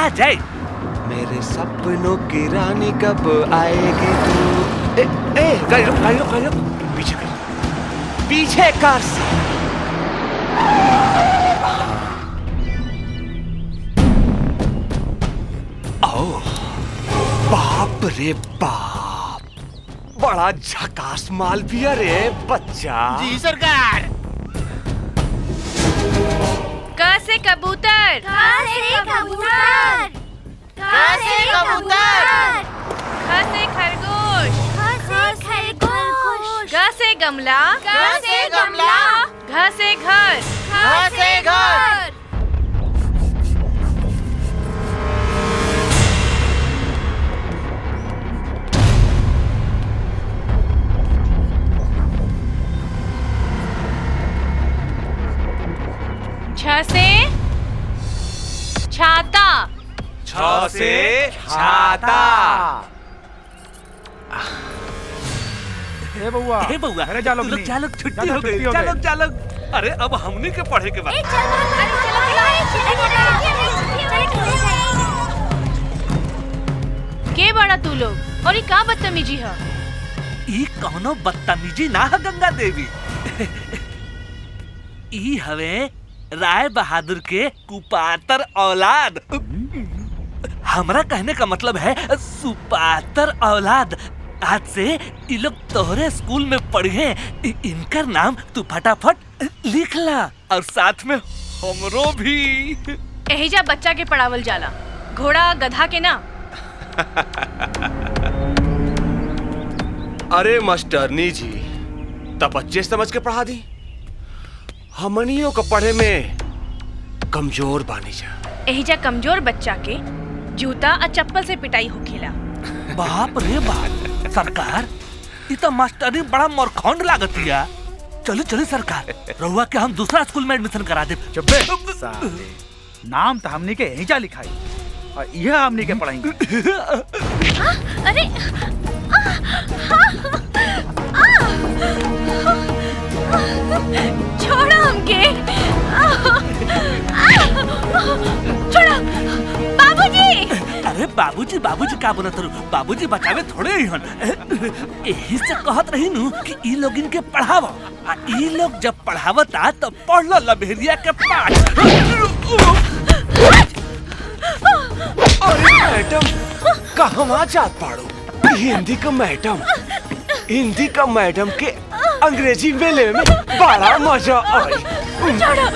आ जाए। मेरे सपनों की रानी कब आएगी तू? गाड़ी रोक, गाड़ी रोक, गाड़ी रोक। पीछे कर, पीछे कार से। ओह, बाप रे बाप, बड़ा झकास माल भी है रे बच्चा। जी सरकार। क से कबूतर, क से कबूतर, क से कबूतर, ख से खरगोश, ख से खरगोश, ग से गमला, ग से गमला, घ से घर, घ से घर, छ से छाता, छ से छाता। हे बउआ, हे बउआ, अरे जा लोग, तू लोग जा लोग, छुट्टी जा हो लोग, गई। छुट्टी हो जा गई। लोग, जा लोग। अरे अब हमने के पढ़े के बाद। के बड़ा तू लोग और ये का बदतमीजी है? ई कौनो बदतमीजी ना है गंगा देवी। ई हवे राय बहादुर के कुपातर औलाद। हमरा कहने का मतलब है सुपातर औलाद। आज से ये लोग तोहरे स्कूल में पढ़े। इनका नाम तू फटाफट लिख ला और साथ में हमरो भी। एहिजा बच्चा के पढ़ावल जाला, घोड़ा गधा के ना। अरे मास्टरनी जी, तब बच्चे समझ के पढ़ा दी। हमनियों को पढ़े में कमजोर बानी जा। एहिजा कमजोर बच्चा के जूता और चप्पल से पिटाई होखेला। बाप रे बाप, सरकार ये तो मास्टरी बड़ा मोरखंड लागतिया। चलो चलो सरकार, रहुआ के हम दूसरा स्कूल में एडमिशन करा दे। चुप्पे साले, नाम तो हमनी के यहीं जा लिखाई और यह हमनी के पढ़ाई। अरे छोड़ो हमके, छोड़ो बाबूजी। अरे बाबूजी बाबूजी का बोलत रहो? बाबूजी बचावे थोड़े ही हन। यही से कहत रही नु कि ई लोग इनके पढ़ावा। आ ई लोग जब पढ़ावता तो पढ़ लो लबेरिया के पाठ। अरे मैडम, कहवा जात पाड़ो? हिंदी का मैडम, हिंदी का मैडम के अंग्रेजी में लेने में बड़ा मजा आई। छोड़ो,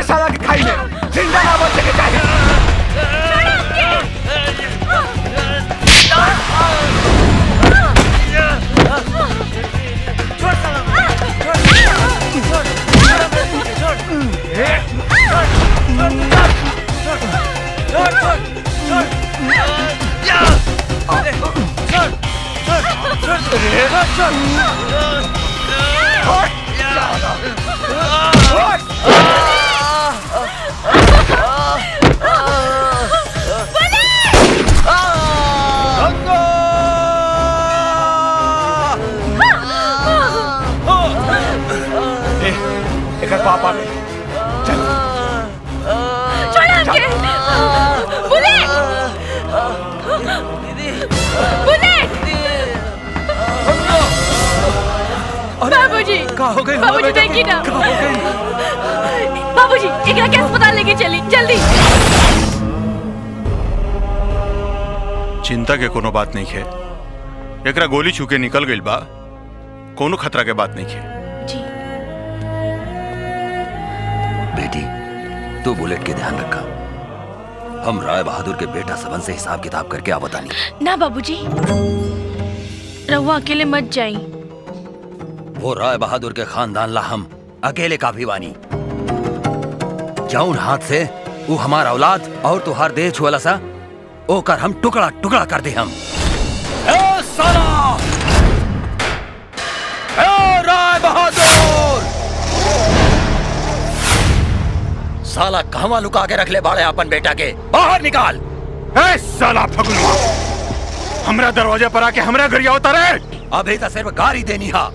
साला के खाई में जिंदा ना बच के चाहिए। पापा ने चल छोड़ो हमके। Bullet, bullet. बाबूजी, क्या हो गई? बाबूजी देखिए ना। क्या हो गई? बाबूजी एकरा के अस्पताल लेके चली जल्दी। चिंता के कोनो बात नहीं है। एकरा गोली छूके निकल गइल बा, कोनो खतरा के बात नहीं है। जी बेटी, तू बुलेट के ध्यान रखा। हम राय बहादुर के बेटा सबन से हिसाब किताब करके आवतानी। ना बाबूजी, रहुआ अकेले मत जाई। वो राय बहादुर के खानदान ला हम अकेले काफी बानी। जौन हाथ से वो हमारा औलाद और तुहार देह छुअला सा, ओकर हम टुकड़ा टुकड़ा कर दे हम। ए साला! ए राय बहादुर! साला कहवा लुका के रख ले बाड़े अपन बेटा के, बाहर निकाल। ए साला फगुनवा, हमरा दरवाजे पर आके हमरा गरिया उतारे। अभी तो सिर्फ गाड़ी देनी हा।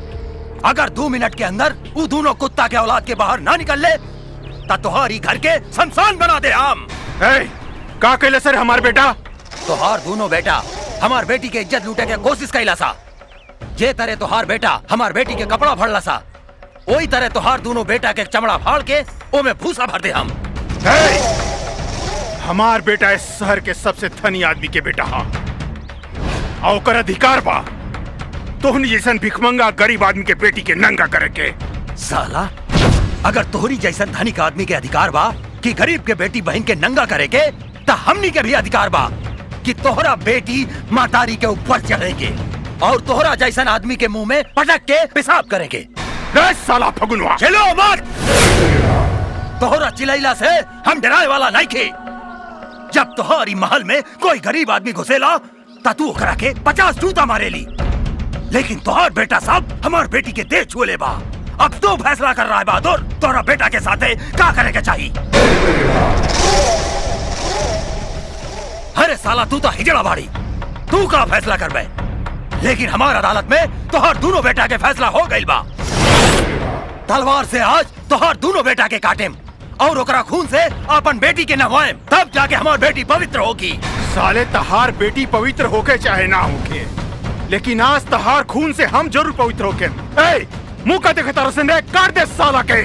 अगर 2 मिनट के अंदर वो दोनों कुत्ता के औलाद के बाहर ना निकल ले तो तुहारी घर के शमशान बना दे हम। का कहले सर हमार बेटा? तुहार दोनों बेटा हमार बेटी के इज्जत लूटे के कोशिश कैला सा। जे तरह तुहार बेटा हमार बेटी के कपड़ा फाड़ला सा, वही तरह तुहार दोनों बेटा के चमड़ा फाड़ के ओ में भूसा भर दे हम। हमार बेटा इस शहर के सबसे धनी आदमी के बेटा हा, और ओकर अधिकार बा तोहनी जैसन भिखमंगा गरीब आदमी के बेटी के नंगा करे के। साला, अगर तोहरी जैसन धनिक आदमी के अधिकार बा कि गरीब के बेटी बहन के नंगा करे के, तो हमनी के भी अधिकार बा कि तोहरा बेटी मातारी के ऊपर चढ़ेगे और तोहरा जैसन आदमी के मुंह में पटक के पेशाब करेंगे। साला फगुनवा, चलो मत। तोहरा चिल्लाइला से हम डराए वाला नहीं थे। जब तोहरी महल में कोई गरीब आदमी घुसेला ता तू ओकरा के 50 जूता मारेली, लेकिन तोहर बेटा साहब हमार बेटी के देह छुए ले बा। अब तो फैसला कर रहा है बहादुर, तोहरा बेटा के साथे का करे के चाहिए। अरे साला, तू तो हिजड़ा बाड़ी, तू का फैसला कर बे। लेकिन हमार अदालत में तोहर दोनों बेटा के फैसला हो गइल बा। तलवार से आज तोहर दोनों बेटा के काटेम और ओकरा खून से अपन बेटी के नहवाएम, तब जाके हमार बेटी पवित्र होगी। साले, तहार बेटी पवित्र होके चाहे ना होके, लेकिन आज तहार खून से हम जरूर पवित्र होके। मुंह का देखा तारा से काट दे साला के।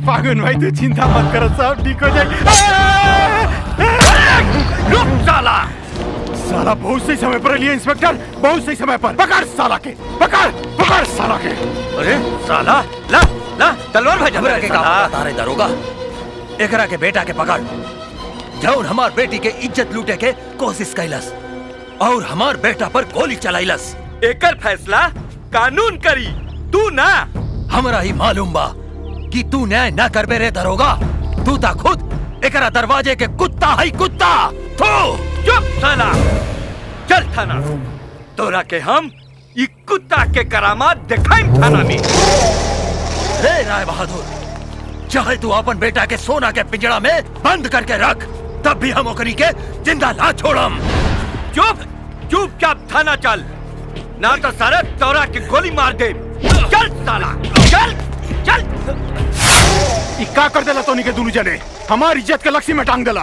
फागुन भाई, तू चिंता मत कर, सब ठीक हो जाएगी। रुक साला! साला बहुत सही समय पर लिए इंस्पेक्टर, बहुत सही समय पर। पकड़ साला के, पकड़ साला के। अरे साला, ला ला तलवार भाई झबरा के का बता रहे दरोगा। एकरा के बेटा के पकड़, जौन हमार बेटी के इज्जत लूटे के कोशिश कैलस और हमार बेटा पर गोली चलाइलस। एकर फैसला कानून करी, तू ना। हमरा ही मालूम बा कि तू न्याय ना करबे रे दरोगा। तू ता खुद एकरा दरवाजे के कुत्ता है, कुत्ता। थू, चुप साला, चल थाना। तोरा के हम ई कुत्ता के करामात दिखाइम थाना में। रे राय बहादुर, चाहे तू अपन बेटा के सोना के पिंजड़ा में बंद करके रख, तब भी हम ओकरी के जिंदा ना छोड़म। चुपचाप थाना चल, ना तो सारे तोरा के गोली मार दे। चल साला, चल चल। का कर देला तोनी के दोनों जने, हमारी इज्जत के लक्ष्य में टांग देला।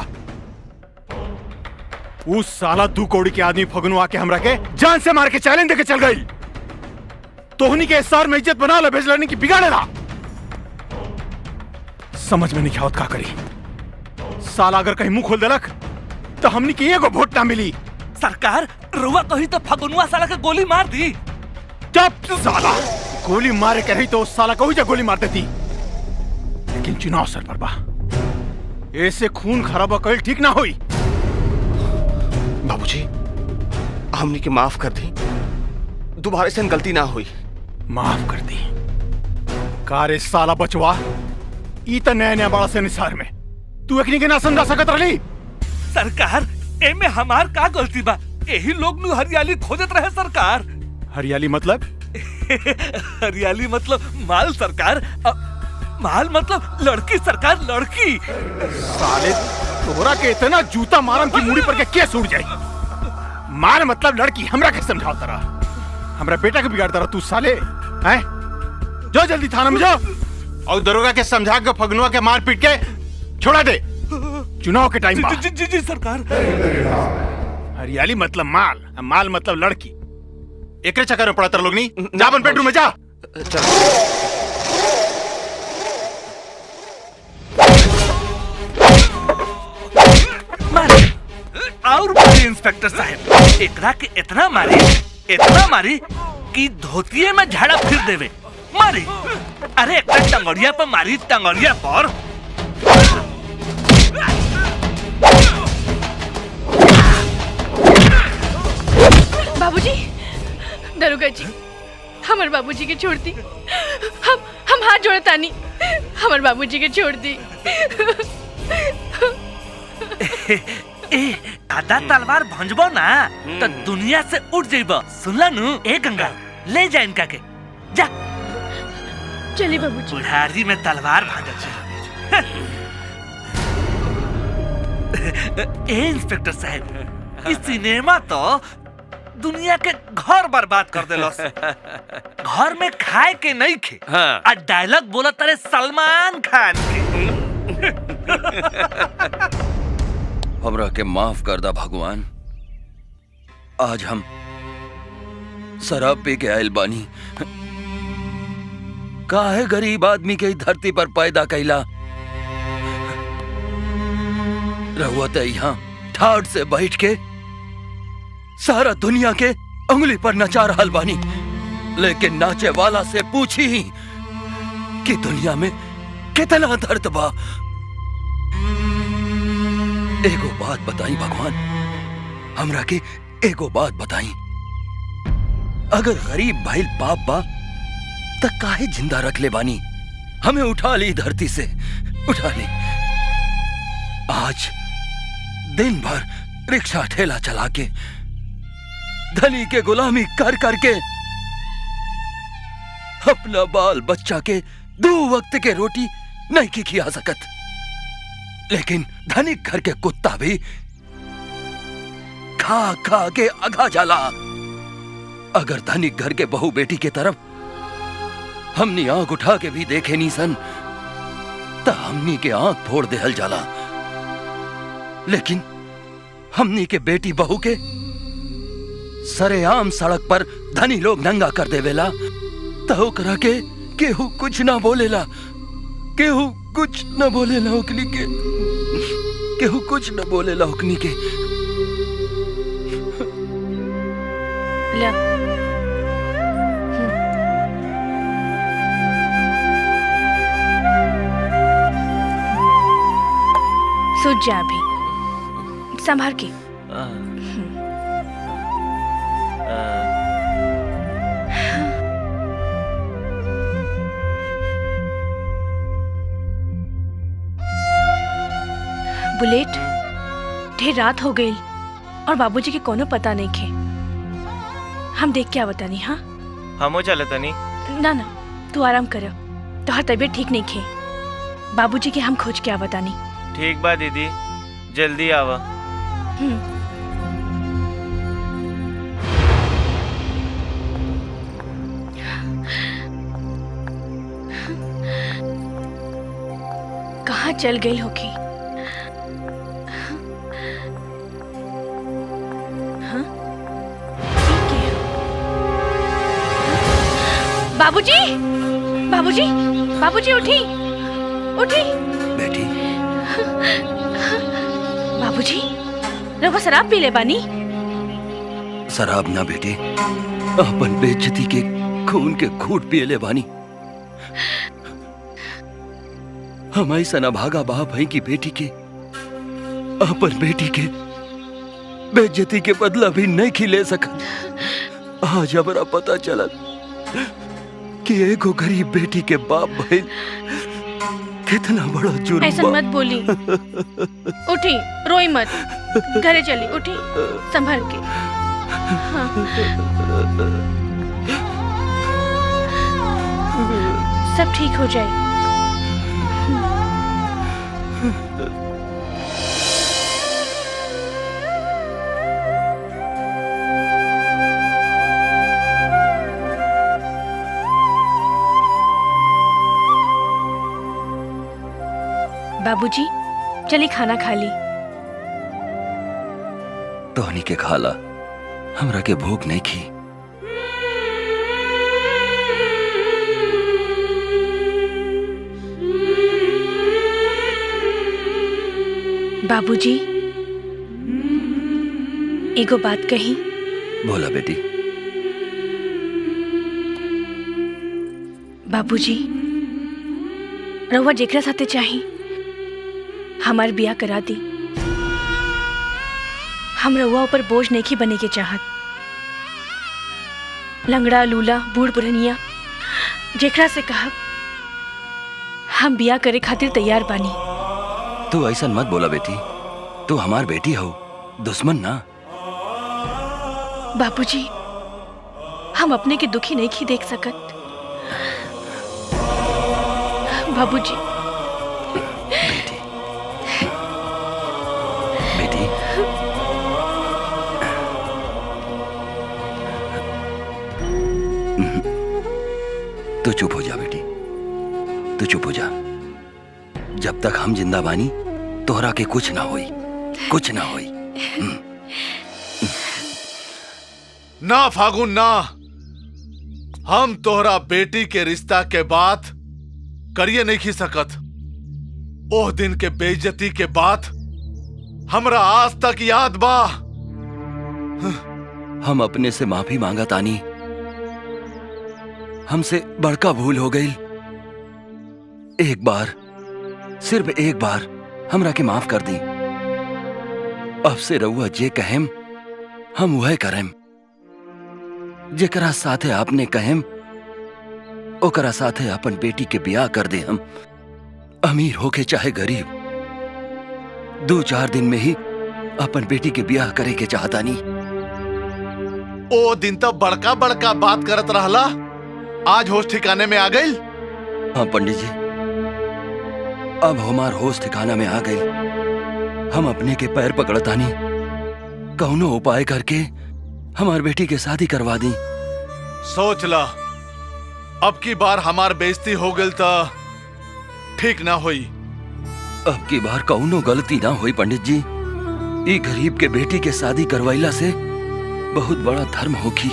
उस साला 2 कौड़ी के आदमी फगुनवा के हमरा के जान से मार के चैलेंज देके चल गई। तोहनी के शहर में इज्जत बना ले, भेज लेने की बिगाड़ेला। समझ में नहीं आवत का करी। साला अगर कहीं मुंह खोल देलक तो हमनी के एगो वोट ना मिली। सरकार, रुआ कही तो फगुनवा साला के गोली मार दी। चुप साला, गोली मारे के रही तो उस साला को ही गोली मार देती, लेकिन चुनाव सर पर बा, ऐसे खून खराबा कल ठीक ना होई। बाबूजी, हमनी के माफ कर दी, दोबारा से गलती ना हुई। माफ कर दी? कारे साला बचवा ई त नया नया बड़ा से निसार में तू एकनी के ना समझा सकत रही। सरकार एमे हमार का गलती बा? यही लोग नु हरियाली खोजत रहे सरकार। हरियाली मतलब? हरियाली मतलब माल सरकार। माल मतलब लड़की सरकार, लड़की। साले तोरा के इतना जूता मारम की मुड़ी पर के केस उड़ जाई। माल मतलब लड़की, हमरा के समझाओ तरा, हमरा बेटा के बिगाड़ तरा तू साले हैं? जो जल्दी थाना में जाओ और दरोगा के समझा के फगनुआ के मार पीट के छोड़ा दे। चुनाव के टाइम जी, जी, जी सरकार। हरियाली मतलब माल, माल मतलब लड़की। एकरे चक्कर में पड़ा तर लोग नहीं। जा अपन बेडरूम में जा। मारी और मारी इंस्पेक्टर साहब, एकरा के इतना मारी कि धोतिये में झाड़ा फिर देवे। मारी, अरे एक टंगड़िया पर मारी, टंगड़िया पर। बाबूजी, दरोगा जी, हमारे बाबूजी के छोड़ दी। हम हाथ जोड़तानी, हमारे बाबूजी के छोड़ दी। ए आधा तलवार भंजबो ना तो दुनिया से उठ जाइबो। सुनला नु? ए गंगा ले जा इनका के, जा। चलिए बाबूजी। बुढ़ारी में तलवार भांजा छे। ए इंस्पेक्टर साहब, इस सिनेमा तो दुनिया के घर बर्बाद कर देलो। घर में खाए के नहीं खे, हाँ। आ डायलॉग बोला तारे सलमान खान के। हमरा के माफ कर दा भगवान। आज हम शराब पी के आयल बानी। काहे गरीब आदमी के धरती पर पैदा कैला। रहुआ तो यहाँ ठाट से बैठ के सारा दुनिया के उंगली पर नचा रहल बानी, लेकिन नाचे वाला से पूछी ही कि दुनिया में कितना दर्द बा। एगो बात बताई भगवान, हमरा के एगो बात बताई। अगर गरीब भाई पाप बा त काहे जिंदा रख ले बानी? हमें उठा ली धरती से, उठा ली। आज दिन भर रिक्शा ठेला चला के धनी के गुलामी कर करके अपना बाल बच्चा के 2 वक्त के रोटी नहीं की खिया सकत, लेकिन धनिक घर के कुत्ता भी खा खा के अघा जाला। अगर धनिक घर के बहू बेटी के तरफ हमनी आंख उठा के भी देखे नी सन तो हमनी के आंख फोड़ देहल जाला, लेकिन हमनी के बेटी बहू के सरेआम सड़क पर धनी लोग नंगा कर देवेला तो ओकरा के केहू कुछ ना बोलेला, केहू कुछ न बोलेला ओकनी के, केहू कुछ न बोलेला ओकनी के। ला। सूझ जा अभी, संभाल के। बुलेट, ढेर रात हो गई और बाबूजी के कोनो पता नहीं खे। हम देख के आवतानी। हाँ हमो चले तनी। ना ना, तू आराम कर, तोहर तबीयत ठीक नहीं खे। बाबूजी के हम खोज के आवतानी। ठीक बा दीदी, जल्दी आवा। कहाँ चल गई होगी? हाँ? ठीक है। बाबूजी, बाबूजी, बाबूजी उठी, उठी। बेटी, बाबूजी, रवा शराब पी ले बानी? शराब ना बेटे, अपन बेइज्जती के खून के घूंट पिए ले बानी। हमारी सना भागा बाप है की बेटी के, अपन बेटी के बेइज्जती के बदला भी नहीं खिले सकत। आज हमरा पता चला कि एगो गरीब बेटी के बाप भइल कितना बड़ा जुर्म ऐसा बा। मत बोली। उठी, रोई मत, घरे चली, उठी, संभल के। हाँ। सब ठीक हो जाए। बाबूजी, चलिए खाना खा ली। तोहनी के खाला, हमरा के भूख नहीं खी। बाबूजी, एगो बात कही। बोला बेटी। बाबूजी, रउआ जेकरा साथे चाही हमार बिया करा दी। हम रउआ ऊपर बोझ नहीं बने के चाहत। लंगड़ा लूला बूढ़ पुरनिया जेकरा से कहब हम बिया करे खातिर तैयार बानी। तू ऐसा मत बोला बेटी, तू हमार बेटी हो, दुश्मन ना। बाबूजी, हम अपने के दुखी नहीं की देख सकत। बाबूजी। बेटी, तू चुप हो जा बेटी, तू चुप हो जा। जब तक हम जिंदा बानी तोहरा के कुछ ना होई, कुछ ना होई। ना फागुन ना, हम तोहरा बेटी के रिश्ता के बात करिए नहीं खी सकत। ओह दिन के बेइज्जती के बात हमरा आज तक याद बा। हम अपने से माफी मांगा तानी, हमसे बड़का भूल हो गई। एक बार, सिर्फ एक बार हमरा के माफ कर दी। अब से रउआ जे कहेम हम वह करेम। जेकरा साथे आपने कहेम ओकरा साथे अपन बेटी के ब्याह कर दे। हम अमीर होके चाहे गरीब, 2-4 दिन में ही अपन बेटी के ब्याह करे के चाहता नहीं। ओ दिन तो बड़का बड़का बात करत रहला, आज होश ठिकाने में आ गई। हाँ पंडित जी, अब हमार होश ठिकाना में आ गई। हम अपने के पैर पकड़तानी, कौनो उपाय करके हमार बेटी के शादी करवा दी। सोच ला, अब की बार हमार बेइज्जती हो गई तो ठीक ना होई। अब की बार कौनो गलती ना होई पंडित जी। ई गरीब के बेटी के शादी करवाइला से बहुत बड़ा धर्म होखी।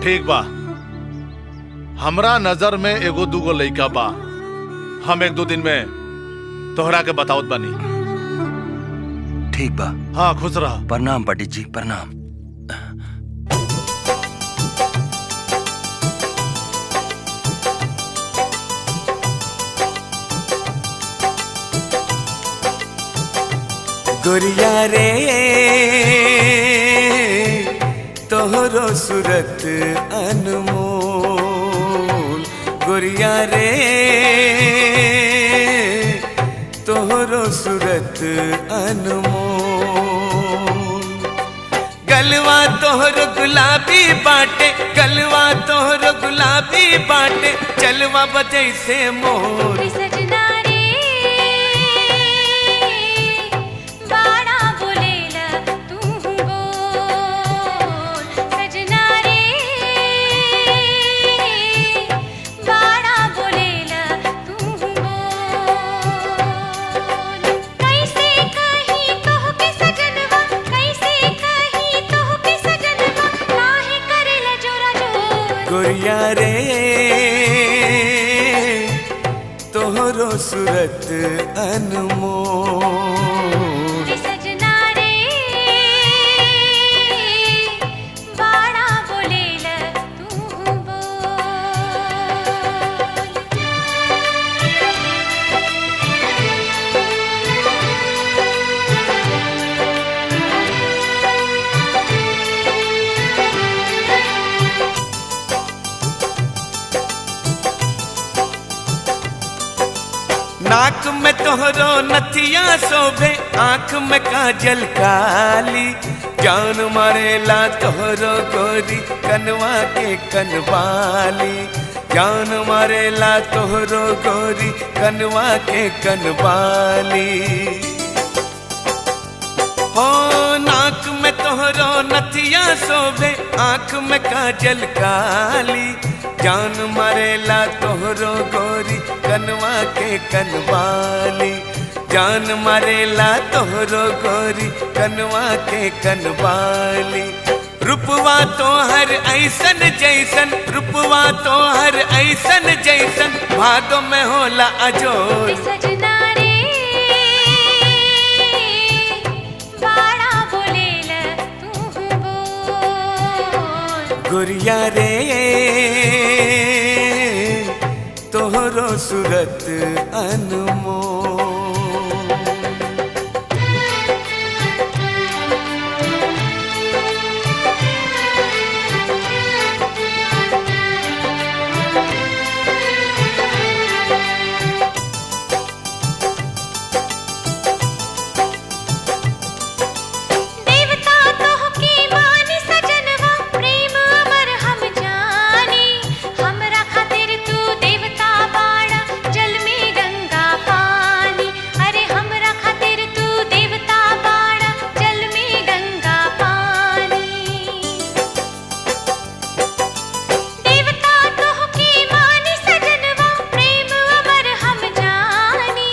ठीक बा, हमरा नजर में एगो दूगो लइका बा। हम 1-2 दिन में तोहरा के बतावत बानी। ठीक बा। हाँ, खुश रहा। प्रणाम पंडित जी, प्रणाम। गोरिया रे तोहरो सूरत अनमोल, गोरिया रे तोहरो सूरत अनमोल। गलवा तोहरो गुलाबी बाटे, गलवा तोहरो गुलाबी बाटे, चलवा बजै से मोर। सजना रे बाड़ा बोलेला तू बोल। सजना रे बाड़ा बोलेला तू बोल। कैसे कहीं कहो के सजनवा, कैसे कहीं कहो के सजनवा, काहे करेला जोरा जोर। गोरिया रे तोहरो सूरत अनमोल। सजना रे बाड़ा बोलेला तू बोल। नाक में तोहरो नथिया शोभे, आंख में काजल काली, जान मारेला तोहरो गोरी कनवा के कनवाली, जान मारेला तोहरो गोरी कनवा के कनवाली। हो नाक में तोहरो नथिया शोभे, आंख में काजल काली, जान मारेला तोहरो गोरी कनवा के कनवाली, जान मारेला तोहरो गोरी कनवा के कनवाली। रूपवा तोहर ऐसन जैसन, रूपवा तोहर ऐसन जैसन, भादो में होला अजोर। सजना रे बाड़ा बोलेला तू बोल, गोरिया रे तोहरो सूरत अनमोल। देवता तोहके मानी सजनवा, प्रेम अमर हम जानी, हमरा खातिर तू देवता बाड़ा, जल में गंगा पानी, अरे हमरा खातिर तू देवता बाड़ा, जल में गंगा पानी। देवता तोहके मानी सजनवा, प्रेम अमर हम जानी,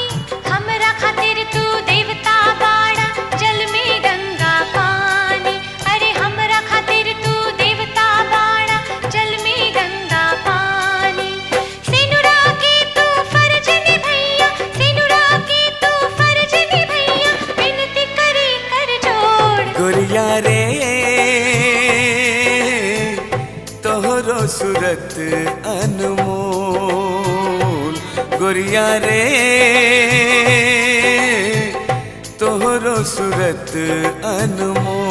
हमरा खातिर तू देवता बाड़ा, जल में गंगा पानी, अरे हमरा खातिर तू देवता बाड़ा, जल में गंगा पानी। सिनुरा के तू फर्ज निभैया, सिनुरा के तू फर्ज निभैया, विनती करी कर जोड़। गोरिया रे तोहरो सूरत अनमोल, गोरिया रे तोहरो सूरत अनमोल।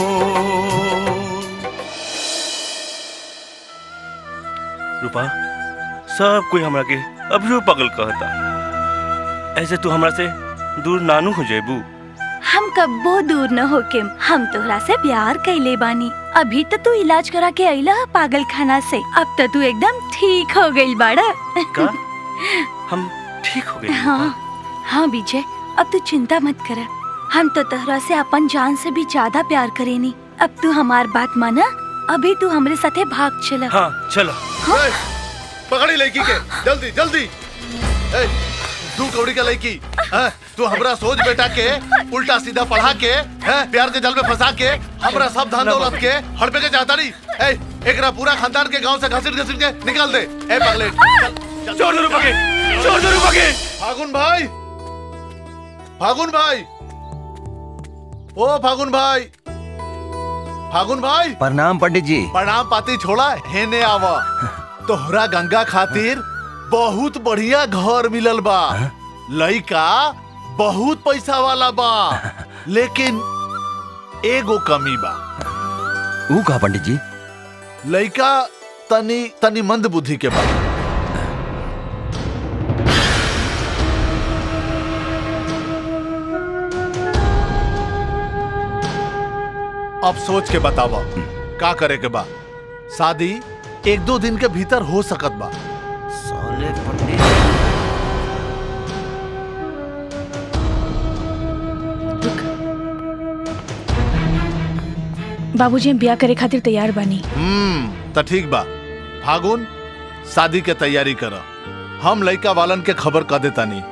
रूपा, सब कोई हमरा के अभियो पागल कहता। ऐसे तू हमरा से दूर नानू हो जेबू। हम कब्बो दूर न होके, हम तोहरा से प्यार कैले बानी। अभी तो तू इलाज करा के अइला पागल खाना से, अब तो तू एकदम ठीक हो गइल बाड़ा। का हम ठीक हो गए? हाँ हाँ विजय, अब तू चिंता मत कर, हम तो तोहरा से अपन जान से भी ज्यादा प्यार करेनी। अब तू हमार बात माना, अभी तू हमरे साथे भाग चला। हाँ चलो। ए, पकड़ी लड़की के, जल्दी जल्दी। ए, तू कौड़ी का लड़की, तू हमरा सोच बेटा के उल्टा सीधा पढ़ा के, प्यार के जल में फंसा के, हमरा सब धन दौलत के हड़पे के चाहता नहीं। एकरा पूरा खानदान के गांव से घसीट घसीट के निकाल दे। ए पगलेट, छोड़ दो रूपा के, छोड़ दो रूपा के। फागुन भाई, फागुन भाई, ओ फागुन भाई, फागुन भाई। प्रणाम पंडित जी। प्रणाम पाती छोड़ा, हेने आवा। तोहरा गंगा खातिर बहुत बढ़िया घर मिलल बा, लइका बहुत पैसा वाला बा, लेकिन एगो कमी बा। ऊ का पंडित जी? लइका तनी तनी मंद बुद्धि के बा। अब सोच के बतावा का करे के बा। शादी एक दो दिन के भीतर हो सकत बा। साले पंडित। बाबूजी हम ब्याह करे खातिर तैयार बानी। त ठीक बा। फागुन, शादी के तैयारी कर, हम लइका वालन के खबर कर देता नहीं।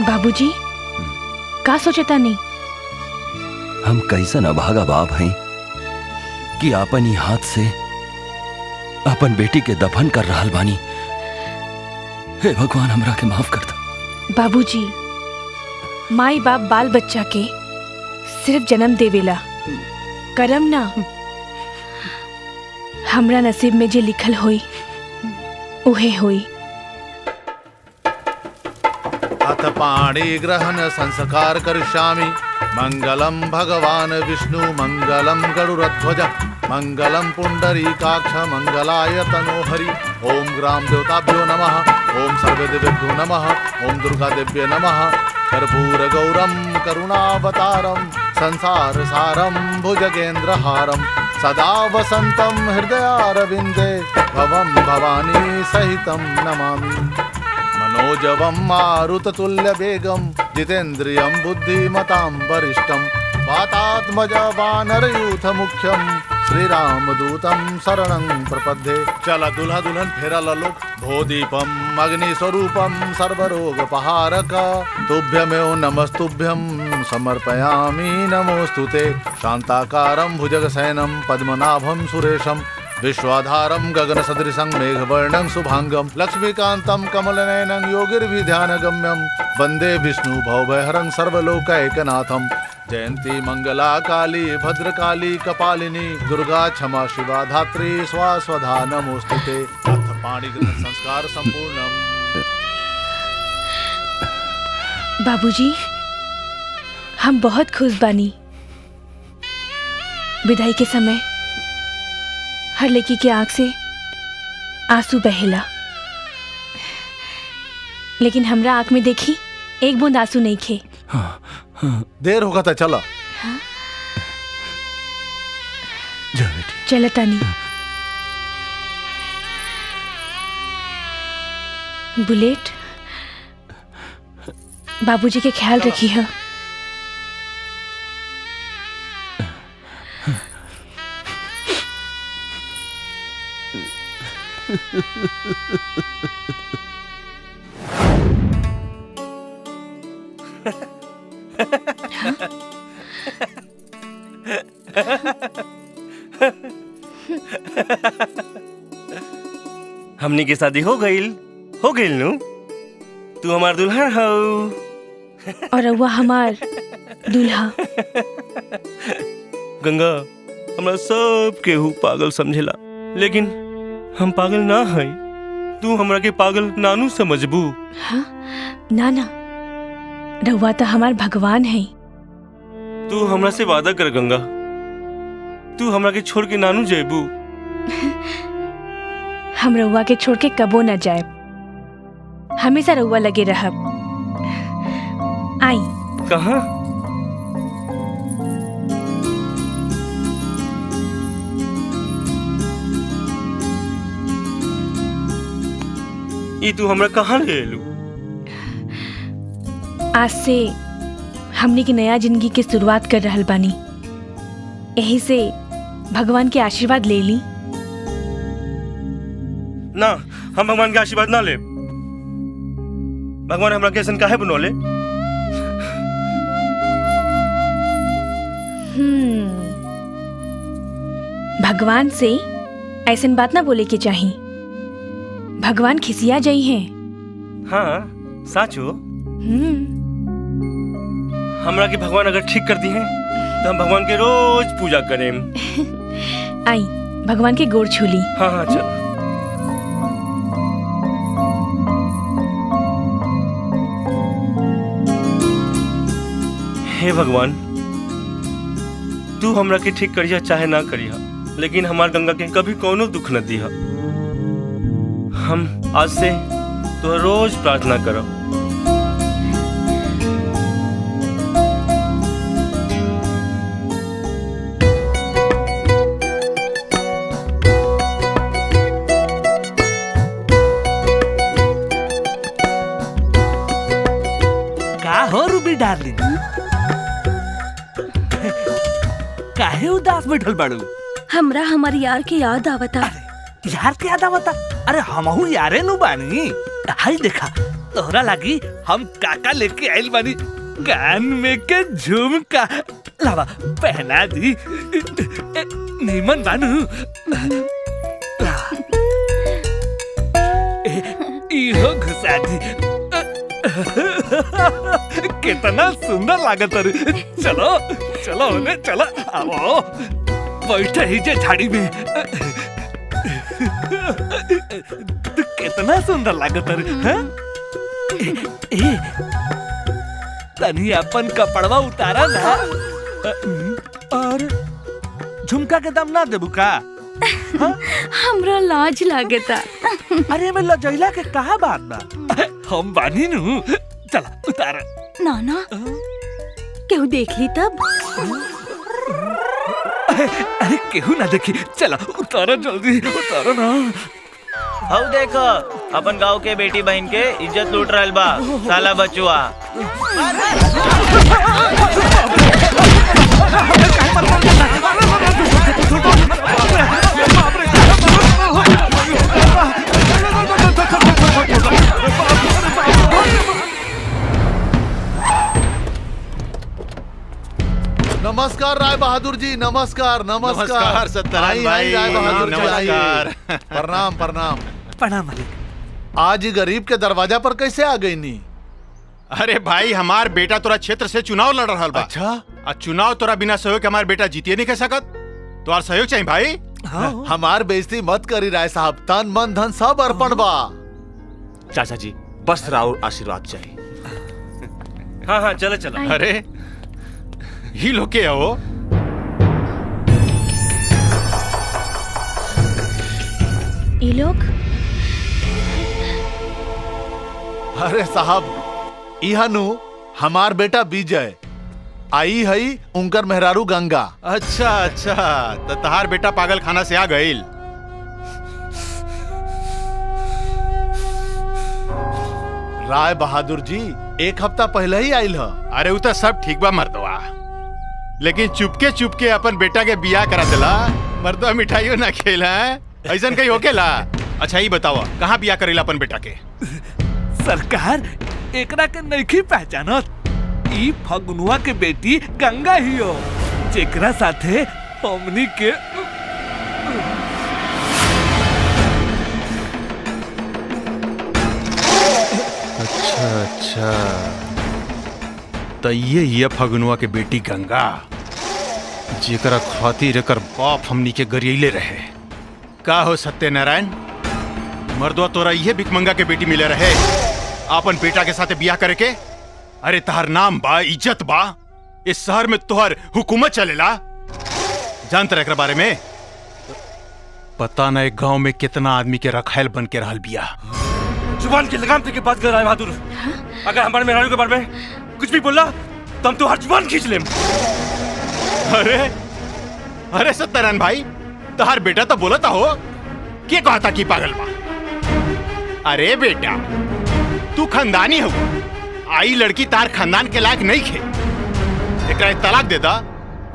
बाबूजी का सोचता नहीं? हम कैसन अभागा बाप हैं कि आपन ही हाथ से अपन बेटी के दफन कर रहल बानी। हे भगवान, हमरा के माफ कर दो। बाबूजी, माई बाप बाल बच्चा के सिर्फ जन्म देवेला, करम ना। हमरा नसीब में जे लिखल होई उहे होई। अथ पाणी ग्रहण संस्कार करिष्यामि। मंगलम भगवान विष्णु, मंगलम गरुड़ध्वज। मंगलम पुंडरीकाक्ष मंगलाय तनोहरि। ओम ग्राम देवताभ्यो नमः। ओम सर्वदेवेभ्यो नमः। ओम दुर्गा देव्ये नमः। कर्पूर गौरम करुणावतारम संसार सारम भुजगेंद्रहारम सदा वसंतम हृदयारविंदे भवम भवानी सहितम नमामि। मनोजवम मारुततुल्य वेगम जितेन्द्रियम बुद्धिमतां वरिष्ठम वातात्मज वानरयूथ मुख्यम श्रीरामदूतं शरणं प्रपद्ये। चला दुल्हा दुल्हन फेरा लो। भोदीपम अग्निस्वरूपम सर्वरोगपहारक तुभ्यमेव नमस्तुभ्यं समर्पयामि नमोस्तुते। शांताकारं भुजगशयनं पद्मनाभं सुरेशं विश्वाधारं गगनसदृशं मेघवर्णं शुभांगं लक्ष्मीकान्तं कमलनयनं योगिर्विध्यानगम्यं वन्दे विष्णु भवभयहरं सर्वलोकैकनाथं। जयंती मंगला काली भद्रकाली कपालिनी दुर्गा क्षमा शिवा धात्री स्वास्वधा नमोस्तुते। अथ पाणिग्रहण संस्कार संपूर्णम। बाबूजी, हम बहुत खुश बानी। विदाई के समय हर लड़की के आंख से आंसू बहेला, लेकिन हमरा आंख में देखी एक बूंद आंसू नहीं खे। देर होगा था, चला चला तानी। बुलेट, बाबूजी के ख्याल रखी है। हमनी की शादी हो गई नु। तू हमार दुल्हन हो और रउआ हमार दूल्हा। गंगा, हमरा सब केहू पागल समझेला, लेकिन हम पागल ना है। तू हमरा के पागल नानू समझबू? हाँ? ना, रउआ तो हमार भगवान है। तू हमरा से वादा कर गंगा, तू हमरा के छोड़ के नानू जेबू? हम रउआ के छोड़ के कबो न जाए, हमेशा रउआ लगे रहब। आई। कहाँ? ये तू हमरा कहाँ ले एलू? आज से हमने की नया जिंदगी की शुरुआत कर रहल बानी, यही से भगवान के आशीर्वाद ले ली। ना, हम भगवान के आशीर्वाद ना ले। भगवान हमरा के ऐसन काहे बनौले? भगवान से ऐसन बात ना बोले के चाहिए, भगवान खिसिया जाई हैं। हाँ, साचो। हमरा के भगवान अगर ठीक कर दी हैं तो हम भगवान के रोज पूजा करें। आई, भगवान के गोड़ छू ली। हाँ, चल। हे भगवान, तू हमरा के ठीक करिया चाहे ना करिया, लेकिन हमार गंगा के कभी कोनो दुख न दिया। हम आज से तो रोज प्रार्थना करब। का हो रूबी डार्लिंग, काहे उदास बैठल बाड़ू? हमरा हमार यार के याद आवता। यार के याद आवता? अरे हमहू यारे नु बानी। हाय देखा, तोहरा लागी हम काका लेके आइल बानी, कान में के झुमका। लावा पहना दी, नीमन बानू। इहो घुसा दी। कितना सुंदर लागत है। चलो चलो ने चलो, आओ बैठे ही जे झाड़ी में। कितना सुंदर लागत है। ए, तनी अपन कपड़वा उतारा ना। और झुमका के दाम ना देबू का? हमरा लाज लागता। अरे मैं लजैला के कहा बात बा? हम बानी नु। चला उतार। नाना केहू देख ली तब? अरे केहू ना देखी। चला उतारो जल्दी, उतारो ना। हऊ देखो अपन गांव के बेटी बहन के इज्जत लूट रहल बा साला बचुआ। नमस्कार राय बहादुर जी, नमस्कार नमस्कार। नमस्कार सत्यनारायण भाई, राय बहादुर जी नमस्कार। आइए। प्रणाम प्रणाम। प्रणाम मालिक। आज ही गरीब के दरवाजा पर कैसे आ गई नी? अरे भाई हमार बेटा तोरा क्षेत्र से चुनाव लड़ रहा बा। अच्छा। और चुनाव तोरा बिना सहयोग के हमार बेटा जीतिए नहीं कह सकत। तोहार सहयोग चाहिए भाई। हमार बेइज्जती मत करी राय साहब, तन मन धन सब अर्पण बा। चाचा जी बस राउर आशीर्वाद चाहिए। हाँ हाँ चलो चलो। अरे ही लोग के हो? ये लोग? अरे साहब इहा नु हमार बेटा विजय, आई हई उनकर मेहरारू गंगा। अच्छा अच्छा, तो तहार बेटा पागल खाना से आ गईल। राय बहादुर जी एक हफ्ता पहले ही आइल ह। अरे उ तो सब ठीक बा मर्दवा, लेकिन चुपके चुपके अपन बेटा के बियाह करा देला। मर्दवा मिठाइयों ना खेला है, ऐसन कहीं होकेला? अच्छा ये बतावा कहाँ बियाह करेला अपन बेटा के? सरकार एकरा के नइखी पहचानत। ई फगुनुआ के बेटी गंगा ही हो, जेकरा साथे हमनी के अच्छा अच्छा, तो ये फगुनुआ के बेटी गंगा, जेकरा खातिर एकर बाप हमनी के गरियले रहे। का हो सत्यनारायण, मर्दवा तोरा ये भिकमंगा के बेटी मिले रहे अपन बेटा के साथे बियाह करे के? अरे तहार नाम बा, इज्जत बा, इस शहर में तोहर हुकूमत चलेला। जानते रहे बारे में? पता न एक गांव में कितना आदमी के रखायल बन के रहल बिया। जुबान की लगाम के बात कर रहा है बहादुर। अगर हमारे मेहरारू के बारे में कुछ भी बोला तो हम तो हर जुबान खींच लें। अरे अरे सत्यनारायण भाई, तहार बेटा तो बोला था हो क्या कहता कि पागल बा? अरे बेटा तू खानदानी हो, आई लड़की तार खानदान के लायक नहीं खे, एकरा तलाक दे दा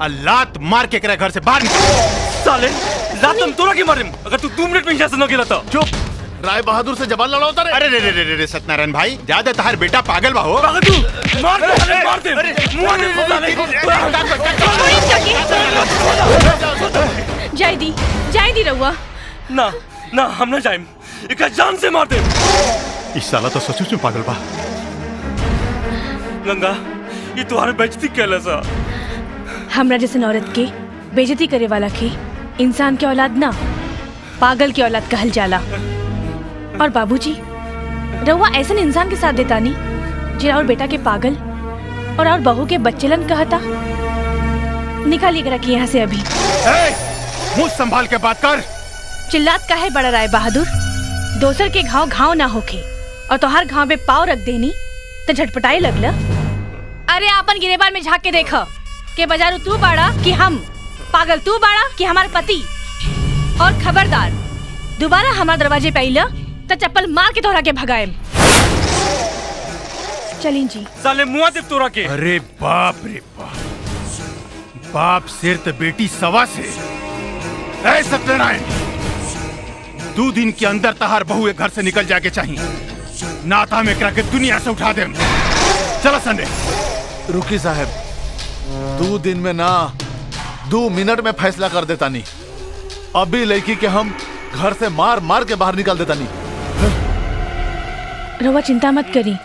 और लात मार के एकरा घर से बाहर निकाल। साले लात हम तोरा के मारे अगर तू 2 मिनट में यहाँ से न गिला तो। चुप, राय बहादुर से जबान लड़ाओ तारे। अरे रे रे रे रे सत्यनारायण भाई, ज्यादा तहार बेटा पागल बा हो। पागल तू मार दे, मार दे, मुंह दे साले। जाय दी रहुआ। ना ना हम ना जाएं, एक जान से मार दे। इस साला तो सचमुच में पागल बा। गंगा ये तुम्हारे बेइज्जती कैला सा। हमरा जैसे औरत के बेइज्जती करे वाला के इंसान के औलाद ना, पागल की औलाद कहल जाला। और बाबूजी रहुआ ऐसे इंसान के साथ देता नहीं जे और बेटा के पागल और बहू के बच्चेलन कहता। निकालिए करा कि यहाँ से अभी। मुंह संभाल के बात कर। चिल्लात का है बड़ा राय बहादुर, दोसर के घाव घाव ना होके और तोहार घाव में पाव रख देनी तो झटपटाई लगला। अरे आपन गिरेबान में झांक के देखा के बाजारू तू बाड़ा कि हम, पागल तू बाड़ा कि हमारे पति। और खबरदार दोबारा हमारे दरवाजे पे आइला तो चप्पल मार के तोहरा के भगाएम। चलिए जी। साले मुआ दे तोरा के। अरे बाप रे बाप, बाप सिर तो बेटी सवा से। ऐ सत्यनारायण, 2 दिन के अंदर तहार बहू घर से निकल जाके चाहिए, नाता में करा के दुनिया से उठा दे। चलो संडे। रुकी साहब, 2 दिन में ना 2 मिनट में फैसला कर देता नहीं। अभी लड़की के हम घर से मार मार के बाहर निकाल देता नहीं। रहुआ चिंता मत करी,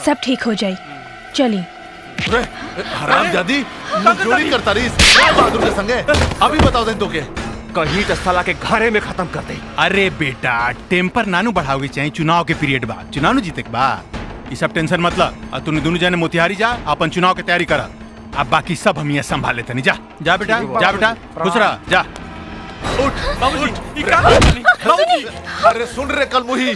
सब ठीक हो जाए। चलिए। हरामजादी, मुंहजोरी करता रही राय बहादुर के संगे। अभी बताओ दे तो के कहीं तो साला के घरे में खत्म कर दे। अरे बेटा टेम्पर नानू बढ़ाओगे चाहिए, चुनाव के पीरियड बा, चुनाव जीते के बा। ये सब टेंशन मतलब। तूने दोनों जने मोतिहारी जा, अपन चुनाव की तैयारी करा। अब बाकी सब हम ये संभाल लेते नहीं। जा जा बेटा, जा बेटा, खुश रहा, जा। बाबूजी, अरे सुन रे कलमुही,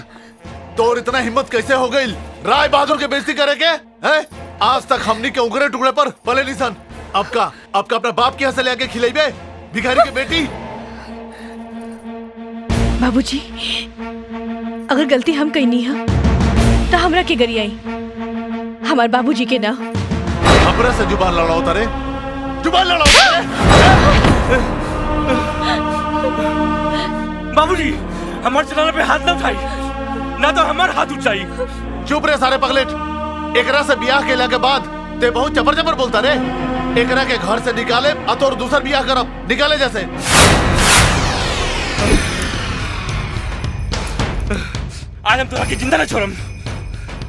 तोर इतना हिम्मत कैसे हो गई राय बहादुर के बेइज्जती करे के? हैं? आज तक हमनी के उगरे टुकड़े पर पले निसन। अब का अपना बाप के यहाँ से लेके खिलाइबे भिखारी के बेटी? बाबूजी, अगर गलती हम कहीं नहीं है तो हमरा के गरी आई, हमार बाबूजी के ना। हमरा से जुबान लड़ाओ तारे, जुबान लड़ाओ। बाबूजी, हमारे चलाने पे हाथ ना उठाई, ना तो हमार हाथ उठाई। चुप रे सारे पगलेट। एकरा से ब्याह के के बाद ते बहुत चपर चपर बोलता रे। एकरा के घर से निकाले और दूसर ब्याह करब, निकाले जैसे। आज हम तोरा के जिंदा न छोड़म।